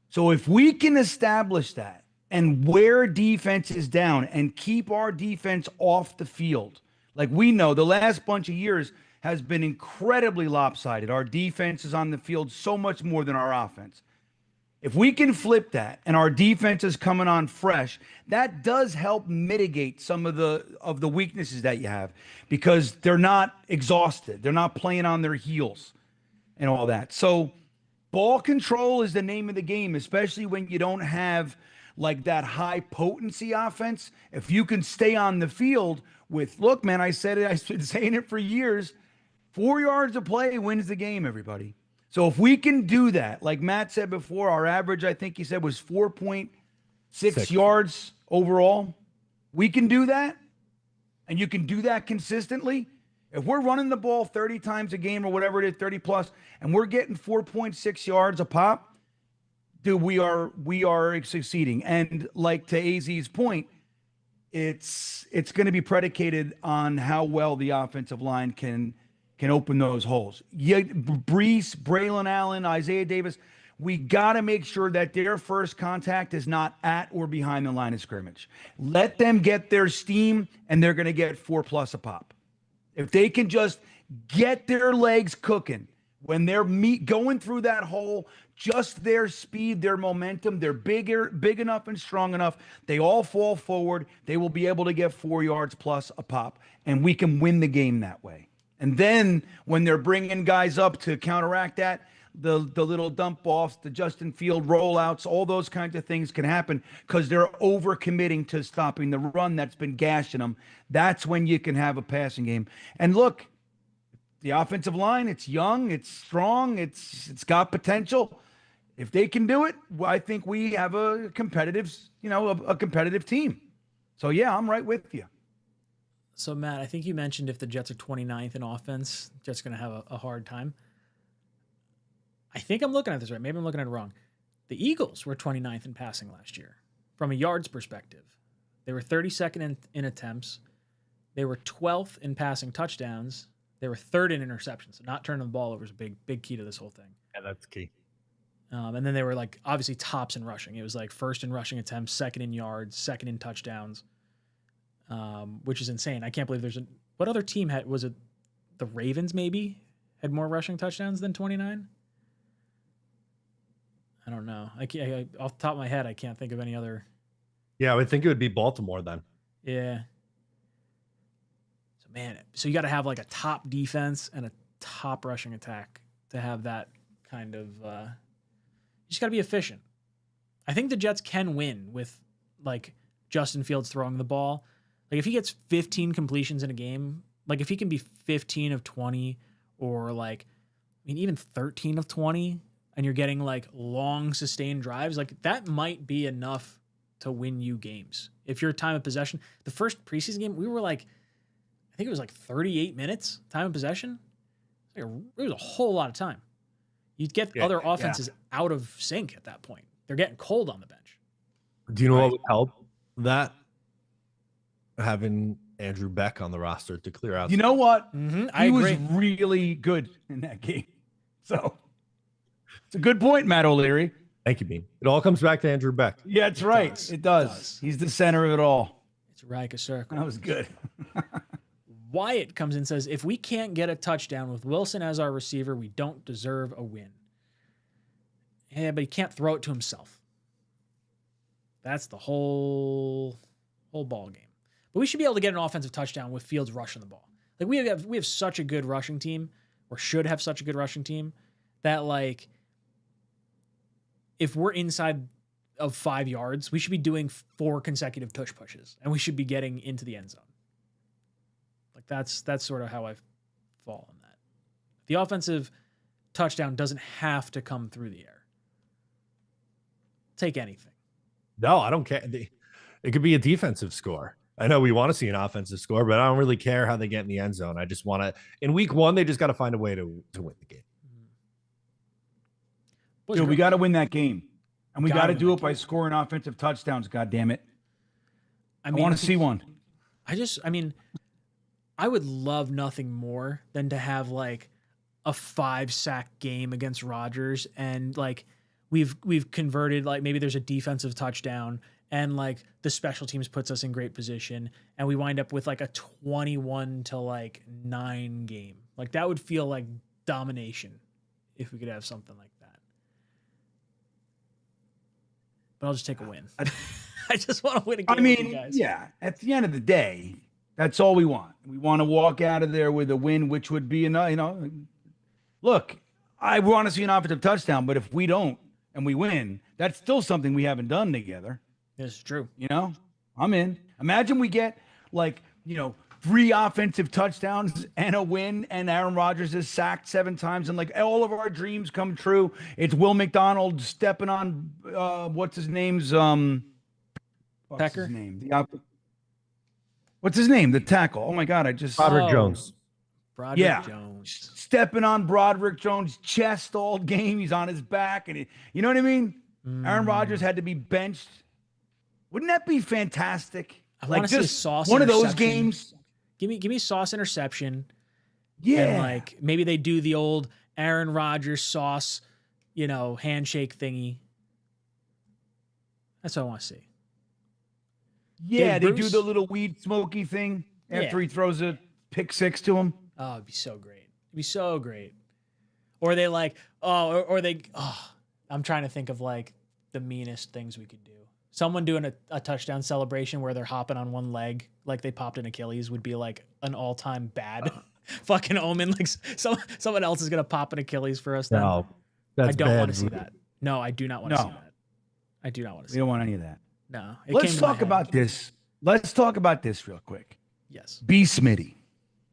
So if we can establish that and wear defenses down and keep our defense off the field, like we know the last bunch of years has been incredibly lopsided. Our defense is on the field so much more than our offense. If we can flip that and our defense is coming on fresh, that does help mitigate some of the weaknesses that you have, because they're not exhausted. They're not playing on their heels and all that. So ball control is the name of the game, especially when you don't have like that high potency offense. If you can stay on the field with, look, man, I said it, I've been saying it for years, 4 yards of play wins the game, everybody. So if we can do that, like Matt said before, our average, I think he said, was 4.6 yards overall. We can do that, and you can do that consistently. If we're running the ball 30 times a game or whatever it is, 30 plus, and we're getting 4.6 yards a pop, dude, we are succeeding. And like to AZ's point, it's going to be predicated on how well the offensive line can open those holes. Yeah, Brees, Braylon Allen, Isaiah Davis, we got to make sure that their first contact is not at or behind the line of scrimmage. Let them get their steam, and they're going to get 4+ a pop. If they can just get their legs cooking when they're going through that hole, just their speed, their momentum, they're big enough and strong enough, they all fall forward, they will be able to get 4 yards plus a pop, and we can win the game that way. And then when they're bringing guys up to counteract that, the little dump offs, the Justin Field rollouts, all those kinds of things can happen because they're overcommitting to stopping the run that's been gashing them. That's when you can have a passing game. And look, the offensive line, it's young, it's strong, it's got potential. If they can do it, I think we have a competitive, a competitive team. So yeah, I'm right with you. So, Matt, I think you mentioned if the Jets are 29th in offense, Jets going to have a hard time. I think I'm looking at this right. Maybe I'm looking at it wrong. The Eagles were 29th in passing last year from a yards perspective. They were 32nd in attempts. They were 12th in passing touchdowns. They were 3rd in interceptions. So not turning the ball over is a big key to this whole thing. Yeah, that's key. And then they were like obviously tops in rushing. It was like 1st in rushing attempts, 2nd in yards, 2nd in touchdowns. Which is insane. I can't believe what other team was it? The Ravens maybe had more rushing touchdowns than 29. I don't know. I can't, off the top of my head, I can't think of any other. Yeah, I would think it would be Baltimore then. Yeah. So man, so you got to have like a top defense and a top rushing attack to have that kind of. You just got to be efficient. I think the Jets can win with like Justin Fields throwing the ball. Like if he gets 15 completions in a game, like if he can be 15 of 20 or like, I mean, even 13 of 20 and you're getting like long sustained drives, like that might be enough to win you games. If your time of possession, the first preseason game, we were like, I think it was like 38 minutes time of possession. It was a whole lot of time. You'd get other offenses out of sync at that point. They're getting cold on the bench. Do you know what would help that? Having Andrew Beck on the roster to clear out. You know what? I He was agree. really good in that game. So it's a good point, Matt O'Leary. Thank you, Bean. It all comes back to Andrew Beck. Yeah, it's right. It does. He's the center of it all. It's Riker Circle. That was good. Wyatt comes in and says, if we can't get a touchdown with Wilson as our receiver, we don't deserve a win. Yeah, but he can't throw it to himself. That's the whole ball game. But we should be able to get an offensive touchdown with Fields rushing the ball. Like we have such a good rushing team, or should have such a good rushing team, that like if we're inside of 5 yards, we should be doing 4 consecutive tush pushes, and we should be getting into the end zone. Like that's sort of how I fall on that. The offensive touchdown doesn't have to come through the air. Take anything. No, I don't care. It could be a defensive score. I know we want to see an offensive score, but I don't really care how they get in the end zone. I just want to. In week 1, they just got to find a way to win the game. Dude, we got to win that game, and we got to do it by scoring offensive touchdowns. God damn it! I want to see one. I would love nothing more than to have like a 5-sack game against Rodgers, and like we've converted, like maybe there's a defensive touchdown and like the special teams puts us in great position and we wind up with like a 21-9 game. Like that would feel like domination if we could have something like that. But I'll just take a win. I just want to win a game with you guys. Yeah, at the end of the day, that's all we want. We want to walk out of there with a win, which would be look, I want to see an offensive touchdown, but if we don't and we win, that's still something we haven't done together. It's true. I'm in. Imagine we get 3 offensive touchdowns and a win, and Aaron Rodgers is sacked 7 times, and like all of our dreams come true. It's Will McDonald stepping on what's his name's Pecker? What's his name? The tackle. Oh my God, Broderick Jones. Broderick Jones. Stepping on Broderick Jones' chest all game. He's on his back, and you know what I mean? Aaron Rodgers had to be benched. Wouldn't that be fantastic? I want to see a Sauce one of those interception. games. Give me Sauce interception. Yeah. And like maybe they do the old Aaron Rodgers Sauce, handshake thingy. That's what I want to see. Yeah, Dave they Bruce? do the little weed smoky thing after he throws a pick 6 to him. Oh, it'd be so great. It'd be so great. Or they I'm trying to think of like the meanest things we could do. Someone doing a touchdown celebration where they're hopping on one leg like they popped an Achilles would be like an all-time bad fucking omen. Like someone else is going to pop an Achilles for us then. No, I don't want to see that. No, I do not want to see that. I do not want to see We don't want any of that. No. Let's talk about this. Let's talk about this real quick. Yes. B. Smitty.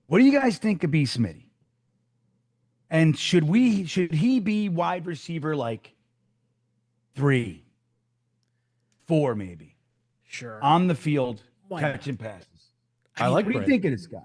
What do you guys think of B. Smitty? And should he be wide receiver like 3, 4 maybe? Sure. On the field, Why catching passes. like What do you Brent. think of this guy?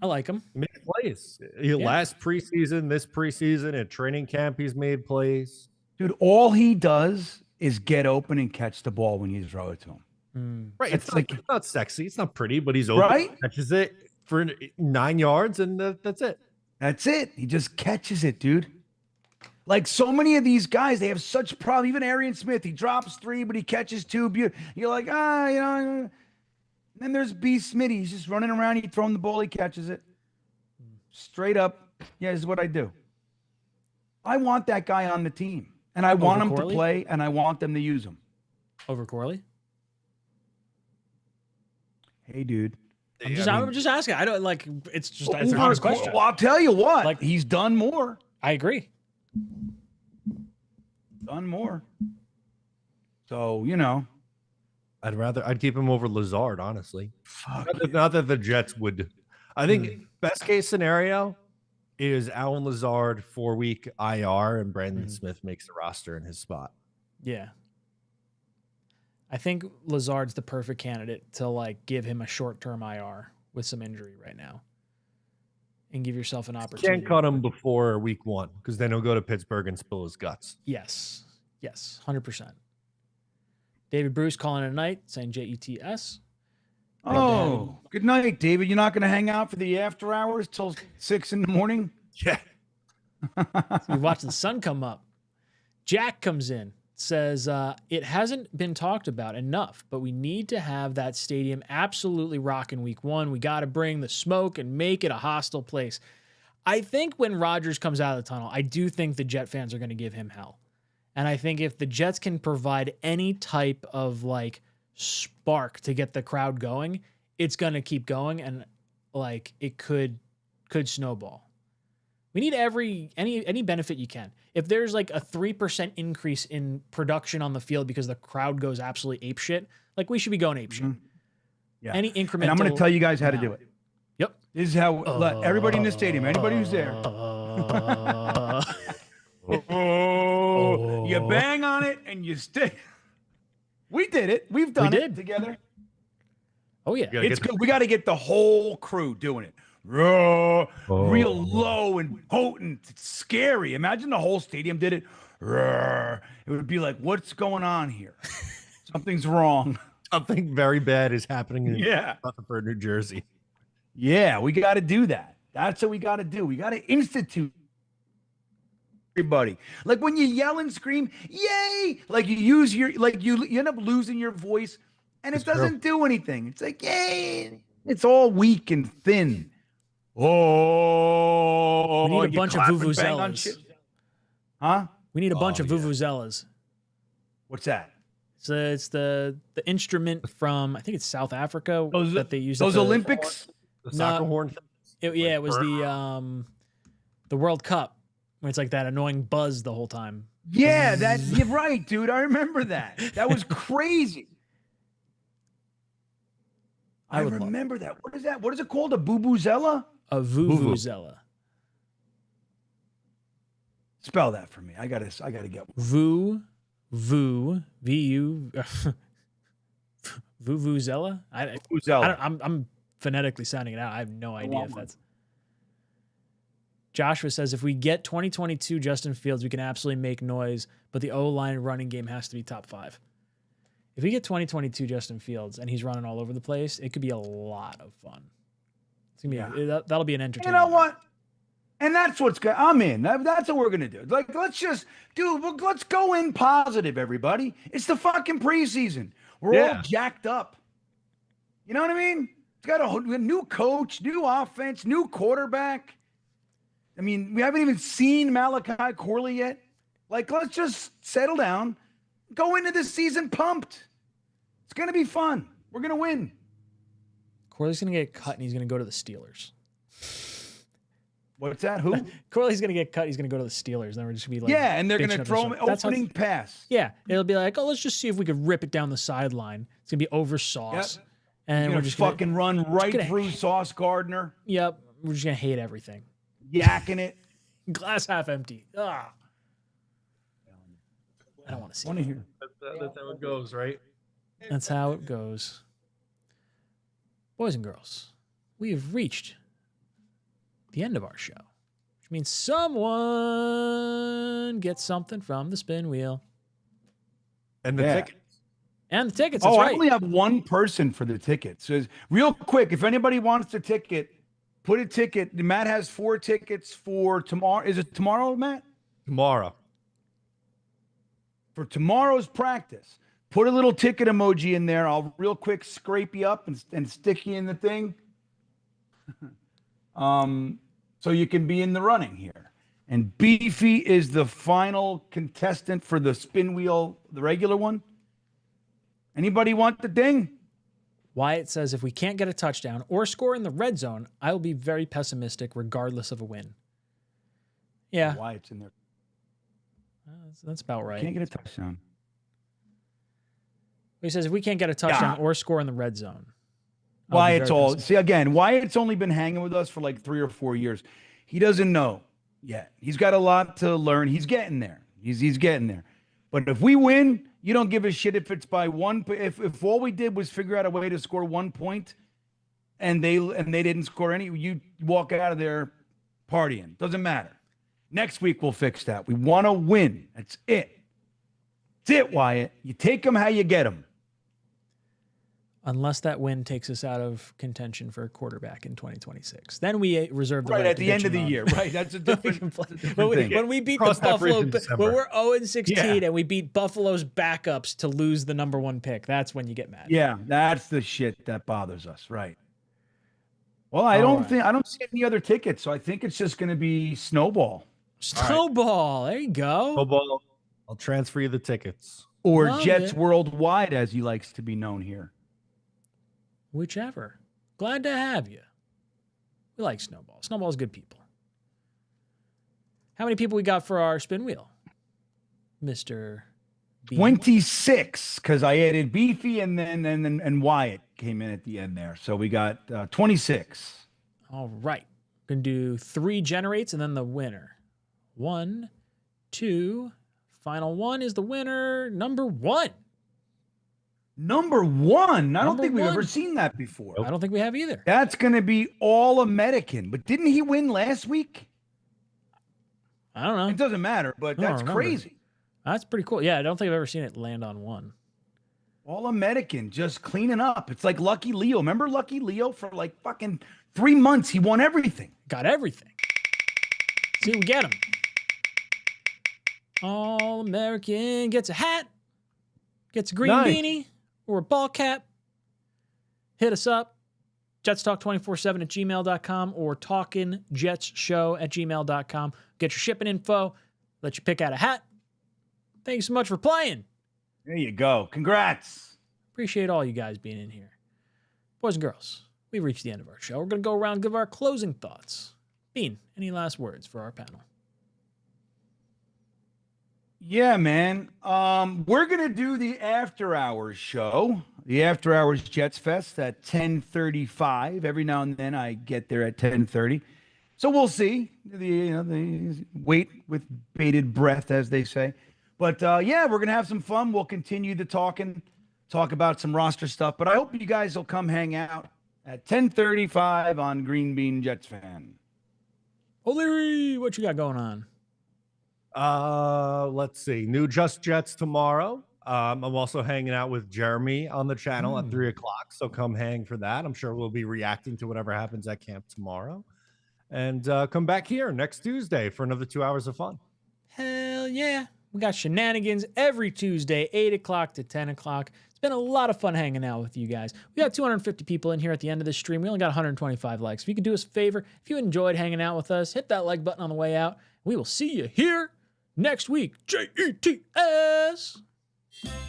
I like him. He made plays. Last preseason, this preseason, at training camp, he's made plays. Dude, all he does is get open and catch the ball when you throw it to him. Right. It's It's like- not sexy. It's not pretty, but he's open. Right? Catches it for 9 yards, and that's it. That's it. He just catches it, dude. Like so many of these guys, they have such problem. Even Arian Smith, he drops 3, but he catches 2. You're like, And then there's B. Smitty. He's just running around. He's throwing the ball. He catches it. Straight up. Yeah, this is what I do. I want that guy on the team. And I want Over them Corley? to play, and I want them to use them. Over Corley? Hey, dude. I'm just asking. I don't like. It's just it's an Over honest question. Well, I'll tell you what. Like- He's done more. I agree. Done more. So, you know. I'd keep him over Lazard, honestly. Fuck. Not that the Jets would. I think best case scenario is Alan Lazard 4-week IR and Brandon Smith makes the roster in his spot. Yeah. I think Lazard's the perfect candidate to like give him a short-term IR with some injury right now, and give yourself an opportunity. Can't cut him before week 1 because then he'll go to Pittsburgh and spill his guts. Yes, 100%. David Bruce calling it a night, saying JETS. Oh, good night, David. You're not going to hang out for the after hours till 6 in the morning? Yeah. You're watching the sun come up. Jack comes in, says, it hasn't been talked about enough, but we need to have that stadium absolutely rocking week 1. We got to bring the smoke and make it a hostile place. I think when Rodgers comes out of the tunnel, I do think the Jet fans are going to give him hell. And I think if the Jets can provide any type of like spark to get the crowd going, it's going to keep going, and like it could snowball. We need any benefit you can. If there's like a 3% increase in production on the field because the crowd goes absolutely apeshit, like we should be going apeshit. Yeah. Any incremental. And I'm going to tell you guys how to do it. Yep. This is how let everybody in the stadium, anybody who's there. You bang on it and you stay. We did it. We've done it together. Oh yeah. It's good. We got to get the whole crew doing it. Real low and potent. It's scary. Imagine the whole stadium did it. It would be like, what's going on here? Something's wrong. Something very bad is happening in Yeah. Rutherford, New Jersey. Yeah, we got to do that. That's what we got to do. We got to institute everybody. Like when you yell and scream, yay! Like you use your, like you end up losing your voice and it doesn't do anything. It's like, yay! It's all weak and thin. Oh, We need a bunch of clap and bang on vuvuzelas. shit. Huh? We need a bunch of vuvuzelas. What's that? So it's the instrument from, I think it's South Africa that they use. Those Olympics? The soccer horn. It was the World Cup, where it's like that annoying buzz the whole time. Yeah, you're right, dude. I remember that. That was crazy. I remember that. What is that? What is it called? A vuvuzela? A vuvuzela. Spell that for me. I gotta get one. Vuvuzela. Vuvuzela. I'm phonetically sounding it out. I have no idea if that's. Joshua says, if we get 2022 Justin Fields, we can absolutely make noise, but the O-line running game has to be top 5. If we get 2022 Justin Fields and he's running all over the place, it could be a lot of fun. It's gonna be that'll be an entertainment. You know what? And that's what's good. I'm in. That's what we're gonna do. Like, let's go in positive, everybody. It's the fucking preseason. We're all jacked up. You know what I mean? It's got a new coach, new offense, new quarterback. I mean, we haven't even seen Malachi Corley yet. Like, let's just settle down, go into this season pumped. It's going to be fun. We're going to win. Corley's going to get cut and he's going to go to the Steelers. What's that? Who? Corley's going to get cut. He's going to go to the Steelers. And then we're just going to be like, yeah, and they're going to throw him an opening pass. Yeah, it'll be like, oh, let's just see if we could rip it down the sideline. It's going to be over Sauce. Yep. And we're just fucking run right through Sauce Gardner. Yep. We're just going to hate everything. Yakking it. Glass half empty. I don't want to see it. That's how it goes, right? That's how it goes. Boys and girls, we have reached the end of our show, which means someone gets something from the spin wheel. And the tickets. And the tickets, that's right. I only have one person for the tickets. So real quick, if anybody wants the ticket, put a ticket. Matt has 4 tickets for tomorrow. Is it tomorrow, Matt? Tomorrow. For tomorrow's practice. Put a little ticket emoji in there. I'll real quick scrape you up and stick you in the thing. So you can be in the running here. and Beefy is the final contestant for the spin wheel, the regular one. Anybody want the ding? Wyatt says, if we can't get a touchdown or score in the red zone, I will be very pessimistic regardless of a win. Yeah. Wyatt's in there. That's about right. Can't get a touchdown. He says, if we can't get a touchdown or score in the red zone. Wyatt's Wyatt's only been hanging with us for like 3 or 4 years. He doesn't know yet. He's got a lot to learn. He's getting there. He's getting there. But if we win, you don't give a shit if it's by one. If all we did was figure out a way to score 1 point, and they didn't score any, you walk out of there partying. Doesn't matter. Next week we'll fix that. We want to win. That's it. That's it, Wyatt. You take them how you get them. Unless that win takes us out of contention for a quarterback in 2026. Then we reserve the right at the end of the year. Right. That's a different thing. When we beat the Buffalo, when we're 0-16 and we beat Buffalo's backups to lose the number 1 pick, that's when you get mad. Yeah, that's the shit that bothers us. Right. Well, I don't see any other tickets, so I think it's just going to be Snowball. Snowball. There you go. Snowball. I'll transfer you the tickets. Or Jets Worldwide, as he likes to be known here. Whichever. Glad to have you. We like Snowball. Snowball's good people. How many people we got for our spin wheel, Mr. B? 26, because I added Beefy and then Wyatt came in at the end there. So we got 26. All right. Going to do 3 generates and then the winner. 1, 2. Final one is the winner. Number 1. Number 1. I don't think we've ever seen that before. I don't think we have either. That's going to be All-American. But didn't he win last week? I don't know. It doesn't matter, but that's crazy. That's pretty cool. Yeah, I don't think I've ever seen it land on 1. All-American, just cleaning up. It's like Lucky Leo. Remember Lucky Leo? For like fucking 3 months, he won everything. Got everything. See, we get him. All-American gets a hat, gets a green beanie, or a ball cap. Hit us up. JetsTalk247@gmail.com or TalkinJetsShow@gmail.com. Get your shipping info. Let you pick out a hat. Thank you so much for playing. There you go. Congrats. Appreciate all you guys being in here. Boys and girls, we've reached the end of our show. We're going to go around and give our closing thoughts. Bean, any last words for our panel? Yeah, man. We're going to do the After Hours show, the After Hours Jets Fest at 10:35. Every now and then I get there at 10:30. So we'll see. The wait with bated breath, as they say. But, yeah, we're going to have some fun. We'll continue the talk about some roster stuff. But I hope you guys will come hang out at 10:35 on Green Bean Jets Fan. O'Leary, what you got going on? Let's see. New Just Jets tomorrow. I'm also hanging out with Jeremy on the channel at 3 o'clock. So come hang for that. I'm sure we'll be reacting to whatever happens at camp tomorrow. And come back here next Tuesday for another 2 hours of fun. Hell yeah. We got shenanigans every Tuesday, 8 o'clock to 10 o'clock. It's been a lot of fun hanging out with you guys. We got 250 people in here at the end of this stream. We only got 125 likes. If you could do us a favor, if you enjoyed hanging out with us, hit that like button on the way out. We will see you here next week. JETS.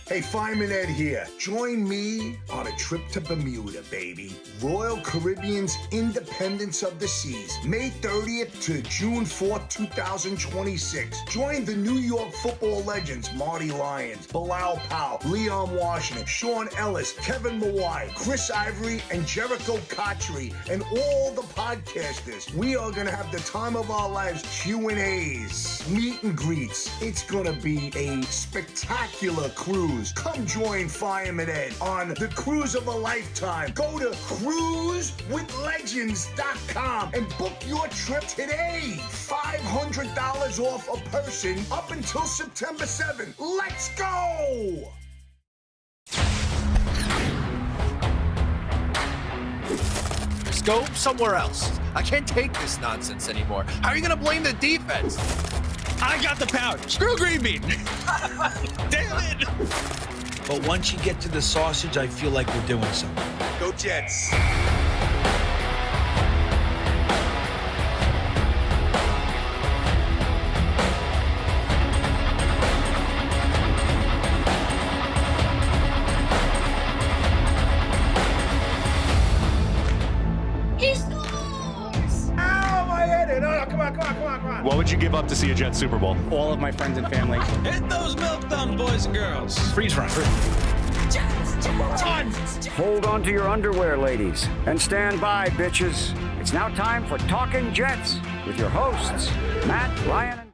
Hey, Fireman Ed here. Join me on a trip to Bermuda, baby. Royal Caribbean's Independence of the Seas, May 30th to June 4th, 2026. Join the New York football legends Marty Lyons, Bilal Powell, Leon Washington, Sean Ellis, Kevin Mawai, Chris Ivory, and Jericho Cotchery, and all the podcasters. We are going to have the time of our lives, Q&As, meet and greets. It's going to be a spectacular cruise. Come join Fireman Ed on the cruise of a lifetime. Go to cruisewithlegends.com and book your trip today. $500 off a person up until September 7th. Let's go! Just go somewhere else. I can't take this nonsense anymore. How are you going to blame the defense? I got the power. Screw Green Bean. Damn it. But once you get to the sausage, I feel like we're doing something. Go Jets. What would you give up to see a Jets Super Bowl? All of my friends and family. Hit those milk duns, boys and girls. Freeze run. Hold on to your underwear, ladies, and stand by, bitches. It's now time for Talkin' Jets with your hosts, Matt, Ryan, and